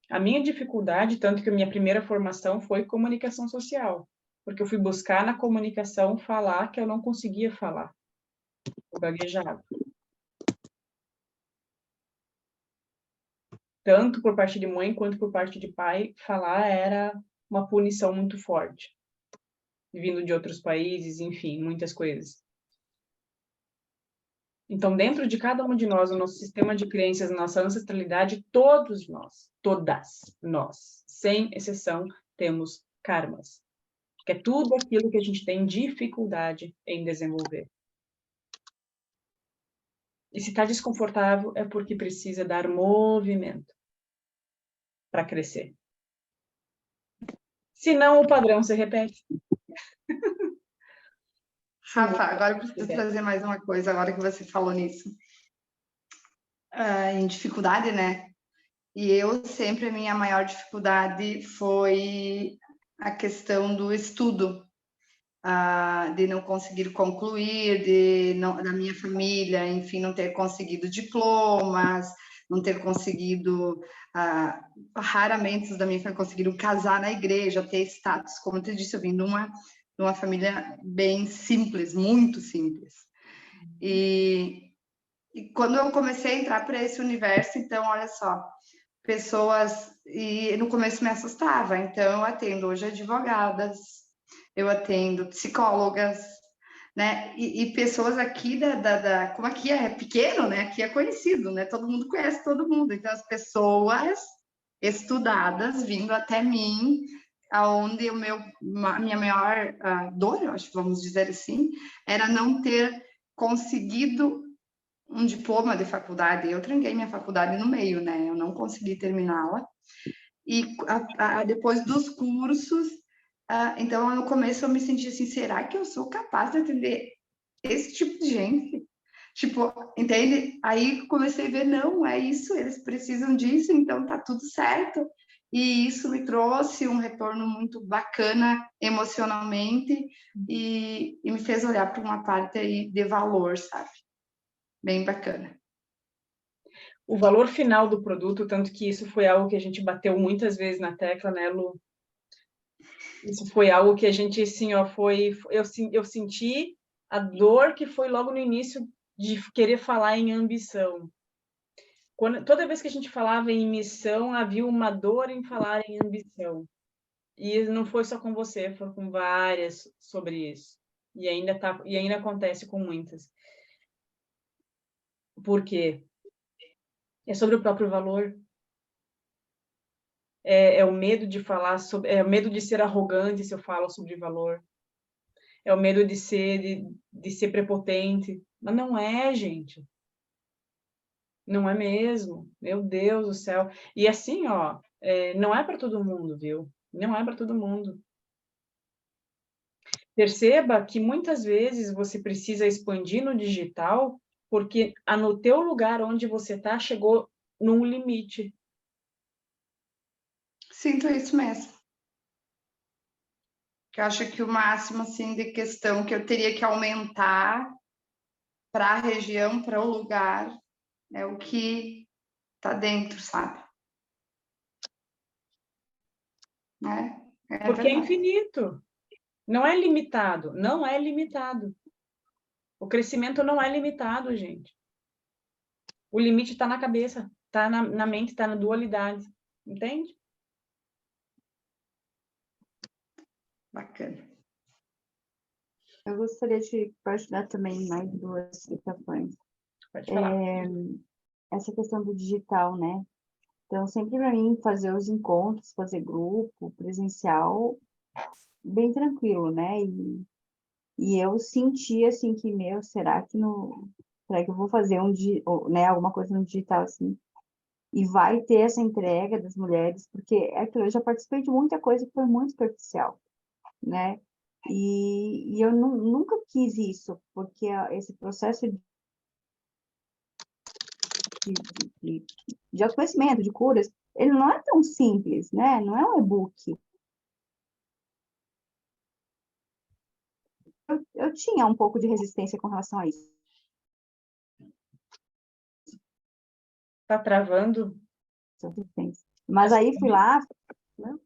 A minha dificuldade, tanto que a minha primeira formação foi comunicação social, porque eu fui buscar na comunicação falar que eu não conseguia falar. Eu gaguejava. Tanto por parte de mãe quanto por parte de pai, falar era uma punição muito forte. Vindo de outros países, enfim, muitas coisas. Então, dentro de cada um de nós, o nosso sistema de crenças, nossa ancestralidade, todos nós, todas nós, sem exceção, temos karmas. Que é tudo aquilo que a gente tem dificuldade em desenvolver. E se está desconfortável, é porque precisa dar movimento para crescer. Senão, o padrão se repete. Rafa, agora eu preciso trazer mais uma coisa, agora que você falou nisso. Em dificuldade, né? E eu sempre, a minha maior dificuldade foi a questão do estudo, de não conseguir concluir, da minha família, enfim, não ter conseguido diplomas, não ter conseguido, raramente os da minha família conseguiram casar na igreja, ter status, como eu te disse, eu vim de uma família bem simples, muito simples. E quando eu comecei a entrar para esse universo, então, olha só, pessoas, e no começo me assustava, então eu atendo hoje advogadas, eu atendo psicólogas, né, e pessoas aqui como aqui é pequeno, né, aqui é conhecido, né, todo mundo conhece todo mundo, então as pessoas estudadas vindo até mim, aonde minha maior dor, eu acho, vamos dizer assim, era não ter conseguido um diploma de faculdade. Eu tranquei minha faculdade no meio, né? Eu não consegui terminá-la. E depois dos cursos, então no começo eu me senti assim, será que eu sou capaz de atender esse tipo de gente? Tipo, entende? Aí comecei a ver, não, é isso, eles precisam disso, então tá tudo certo. E isso me trouxe um retorno muito bacana emocionalmente e me fez olhar para uma parte aí de valor, sabe? Bem bacana. O valor final do produto, tanto que isso foi algo que a gente bateu muitas vezes na tecla, né, Lu? Isso foi algo que a gente, assim, ó, eu senti a dor que foi logo no início de querer falar em ambição. Toda vez que a gente falava em missão, havia uma dor em falar em ambição. E não foi só com você, foi com várias sobre isso. E ainda acontece com muitas. Por quê? É sobre o próprio valor. É o medo de falar sobre, é o medo de ser arrogante se eu falo sobre valor. É o medo de ser prepotente. Mas não é, gente. Não é mesmo. Meu Deus do céu. E assim, ó, não é para todo mundo, viu? Não é para todo mundo. Perceba que muitas vezes você precisa expandir no digital porque no teu lugar onde você está chegou num limite. Sinto isso mesmo. Eu acho que o máximo assim de questão que eu teria que aumentar para a região, para o lugar, é o que está dentro, sabe? Né? É Porque é verdade. infinito. Não é limitado. Não é limitado. O crescimento não é limitado, gente. O limite está na cabeça, está na mente, está na dualidade. Entende? Bacana. Eu gostaria de partilhar também mais duas situações. Pode falar. Essa questão do digital, né? Então, sempre para mim, fazer os encontros, fazer grupo, presencial, bem tranquilo, né? E eu senti, assim, que, será que eu vou fazer né, alguma coisa no digital, assim, e vai ter essa entrega das mulheres, porque é aquilo, eu já participei de muita coisa que foi muito superficial, né? E eu nunca quis isso, porque esse processo de autoconhecimento, de curas, ele não é tão simples, né? Não é um e-book. Eu tinha um pouco de resistência com relação a isso. Tá travando? Mas aí fui lá... Né?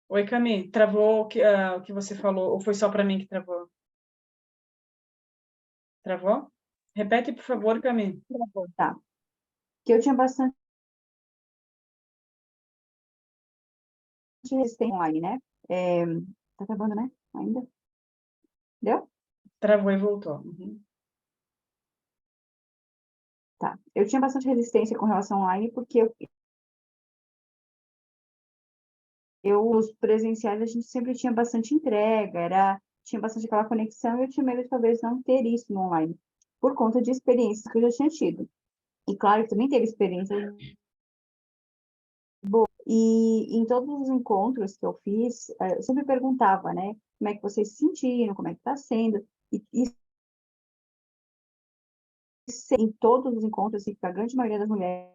Oi, Cami, travou o que você falou, ou foi só para mim que travou? Travou? Repete, por favor, Cami. Tá. Que eu tinha bastante resistência online, né? Tá travando, né? Ainda? Deu? Travou e voltou. Uhum. Tá. Eu tinha bastante resistência com relação ao online, porque os presenciais, a gente sempre tinha bastante entrega, tinha bastante aquela conexão, e eu tinha medo de talvez não ter isso no online, por conta de experiências que eu já tinha tido. E claro, que também teve experiências boas. E em todos os encontros que eu fiz, eu sempre perguntava, né, como é que vocês se sentiram, como é que está sendo, e em todos os encontros, assim, a grande maioria das mulheres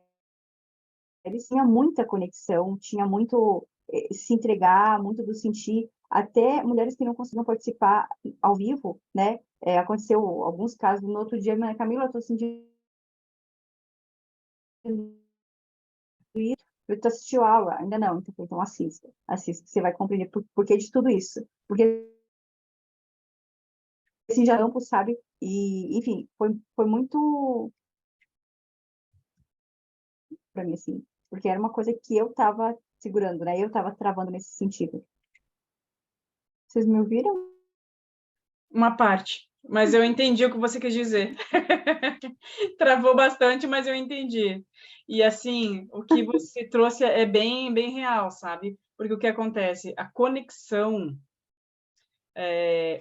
tinha muita conexão, tinha muito se entregar, muito do sentir, até mulheres que não conseguiam participar ao vivo, né? Aconteceu alguns casos, no outro dia, Camila, eu estou sentindo isso, tu assistiu a aula? Ainda não, então assista, que você vai compreender por que de tudo isso, porque assim, já amplo, sabe? E, enfim, foi muito para mim, assim, porque era uma coisa que eu estava segurando, né? Eu estava travando nesse sentido. Vocês me ouviram? Uma parte, mas eu entendi o que você quis dizer. Travou bastante, mas eu entendi. E, assim, o que você trouxe é bem, bem real, sabe? Porque o que acontece? A conexão,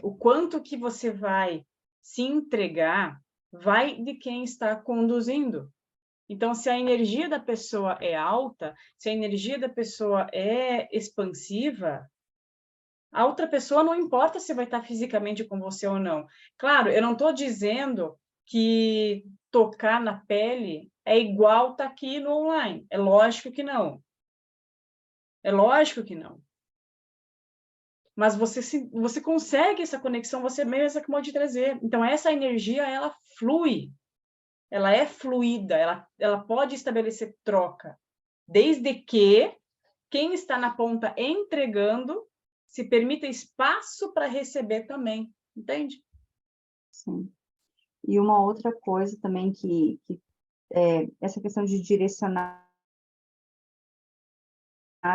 o quanto que você vai se entregar, vai de quem está conduzindo. Então, se a energia da pessoa é alta, se a energia da pessoa é expansiva, a outra pessoa não importa se vai estar fisicamente com você ou não. Claro, eu não estou dizendo que tocar na pele é igual estar aqui no online. É lógico que não. É lógico que não. Mas você consegue essa conexão, você mesmo acabou de trazer. Então, essa energia, ela flui. Ela é fluida, ela pode estabelecer troca. Desde que quem está na ponta entregando se permita espaço para receber também, entende? Sim. E uma outra coisa também que essa questão de direcionar,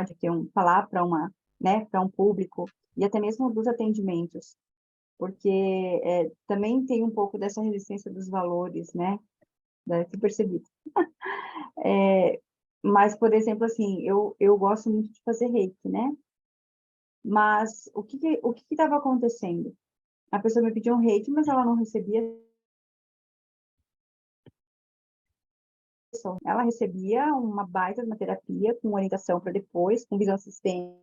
de falar para né, para um público, e até mesmo dos atendimentos, porque também tem um pouco dessa resistência dos valores, né? Deve ter percebido. Mas, por exemplo, assim, eu gosto muito de fazer reiki, né? Mas o que estava acontecendo? A pessoa me pediu um reiki, mas ela não recebia. Ela recebia uma baita de uma terapia com orientação para depois, com visão sistêmica,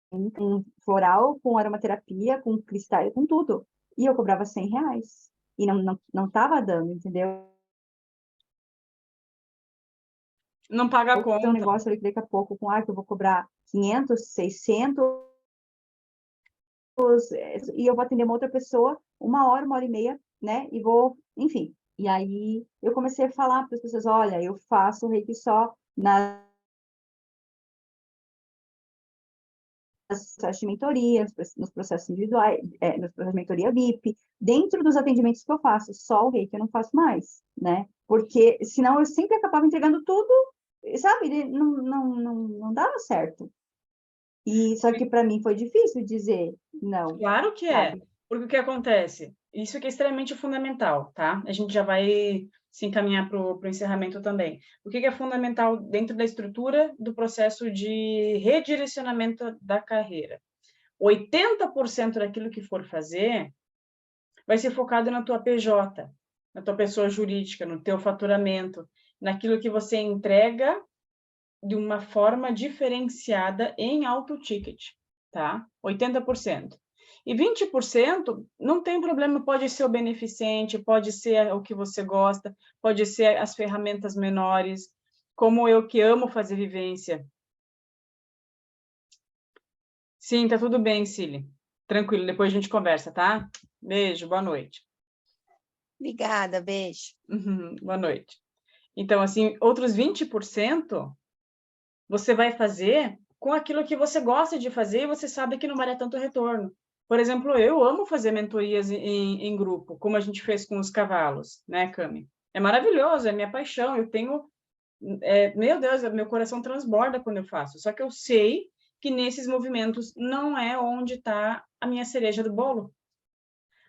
com floral, com aromaterapia, com cristais, com tudo. E eu cobrava R$100. E não estava dando, entendeu? Não paga a Vou fazer um conta. negócio ali daqui a pouco com, que eu vou cobrar 500, 600, e eu vou atender uma outra pessoa 1 hora e meia, né? E vou, enfim. E aí eu comecei a falar para as pessoas, olha, eu faço reiki só nas processos de mentoria, nos processos individuais, nos processos de mentoria VIP, dentro dos atendimentos que eu faço, só o reiki eu não faço mais, né? Porque senão eu sempre acabava entregando tudo, sabe? Não dava certo. E só que para mim foi difícil dizer não. Claro que sabe? é, porque o que acontece? Isso aqui é extremamente fundamental, tá? A gente já vai se encaminhar para o encerramento também. O que é fundamental dentro da estrutura do processo de redirecionamento da carreira? 80% daquilo que for fazer vai ser focado na tua PJ, na tua pessoa jurídica, no teu faturamento, naquilo que você entrega de uma forma diferenciada em alto ticket, tá? 80%. E 20% não tem problema, pode ser o beneficente, pode ser o que você gosta, pode ser as ferramentas menores, como eu que amo fazer vivência. Sim, tá tudo bem, Cília. Tranquilo, depois a gente conversa, tá? Beijo, boa noite. Obrigada, beijo. Boa noite. Então, assim, outros 20% você vai fazer com aquilo que você gosta de fazer e você sabe que não vai dar tanto retorno. Por exemplo, eu amo fazer mentorias em grupo, como a gente fez com os cavalos, né, Cami? É maravilhoso, é minha paixão, eu tenho... meu Deus, meu coração transborda quando eu faço, só que eu sei que nesses movimentos não é onde está a minha cereja do bolo.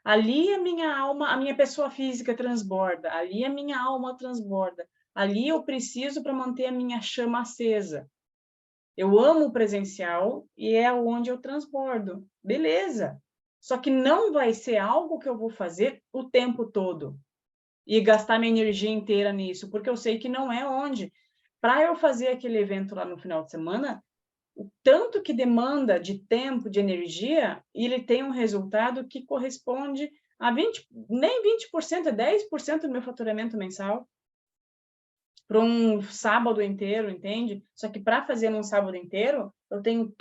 Ali a minha alma, a minha pessoa física transborda, ali a minha alma transborda, ali eu preciso para manter a minha chama acesa. Eu amo o presencial e é onde eu transbordo. Beleza. Só que não vai ser algo que eu vou fazer o tempo todo e gastar minha energia inteira nisso, porque eu sei que não é onde. Para eu fazer aquele evento lá no final de semana, o tanto que demanda de tempo, de energia, ele tem um resultado que corresponde a 20, nem 20%, é 10% do meu faturamento mensal para um sábado inteiro, entende? Só que para fazer num sábado inteiro, eu tenho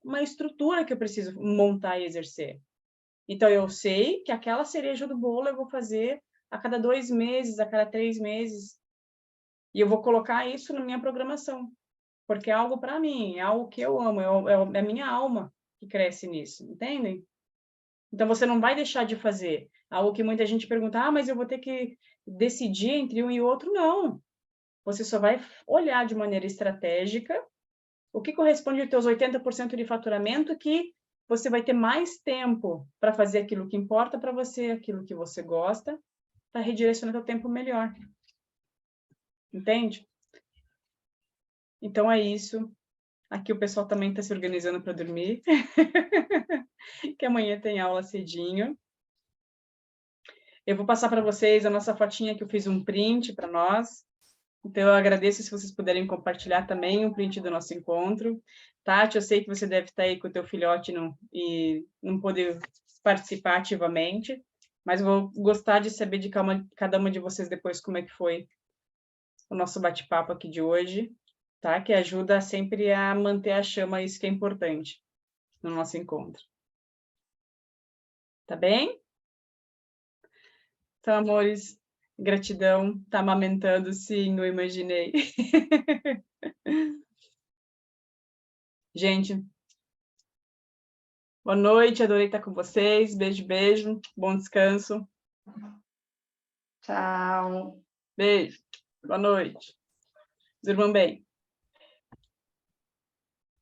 uma estrutura que eu preciso montar e exercer. Então, eu sei que aquela cereja do bolo eu vou fazer a cada 2 meses, a cada 3 meses. E eu vou colocar isso na minha programação. Porque é algo para mim, é algo que eu amo, é a minha alma que cresce nisso, entendem? Então, você não vai deixar de fazer. Algo que muita gente pergunta, mas eu vou ter que decidir entre um e outro. Não. Você só vai olhar de maneira estratégica o que corresponde aos teus 80% de faturamento, que você vai ter mais tempo para fazer aquilo que importa para você, aquilo que você gosta, para redirecionar teu tempo melhor. Entende? Então é isso. Aqui o pessoal também está se organizando para dormir. Que amanhã tem aula cedinho. Eu vou passar para vocês a nossa fotinha que eu fiz um print para nós. Então, eu agradeço se vocês puderem compartilhar também o print do nosso encontro. Tati, eu sei que você deve estar aí com o teu filhote e não poder participar ativamente, mas eu vou gostar de saber de cada uma de vocês depois como é que foi o nosso bate-papo aqui de hoje, tá? Que ajuda sempre a manter a chama, isso que é importante no nosso encontro. Tá bem? Então, amores, gratidão. Tá amamentando, sim, eu imaginei. Gente, boa noite, adorei estar com vocês. Beijo, beijo. Bom descanso. Tchau. Beijo. Boa noite. Durmam bem.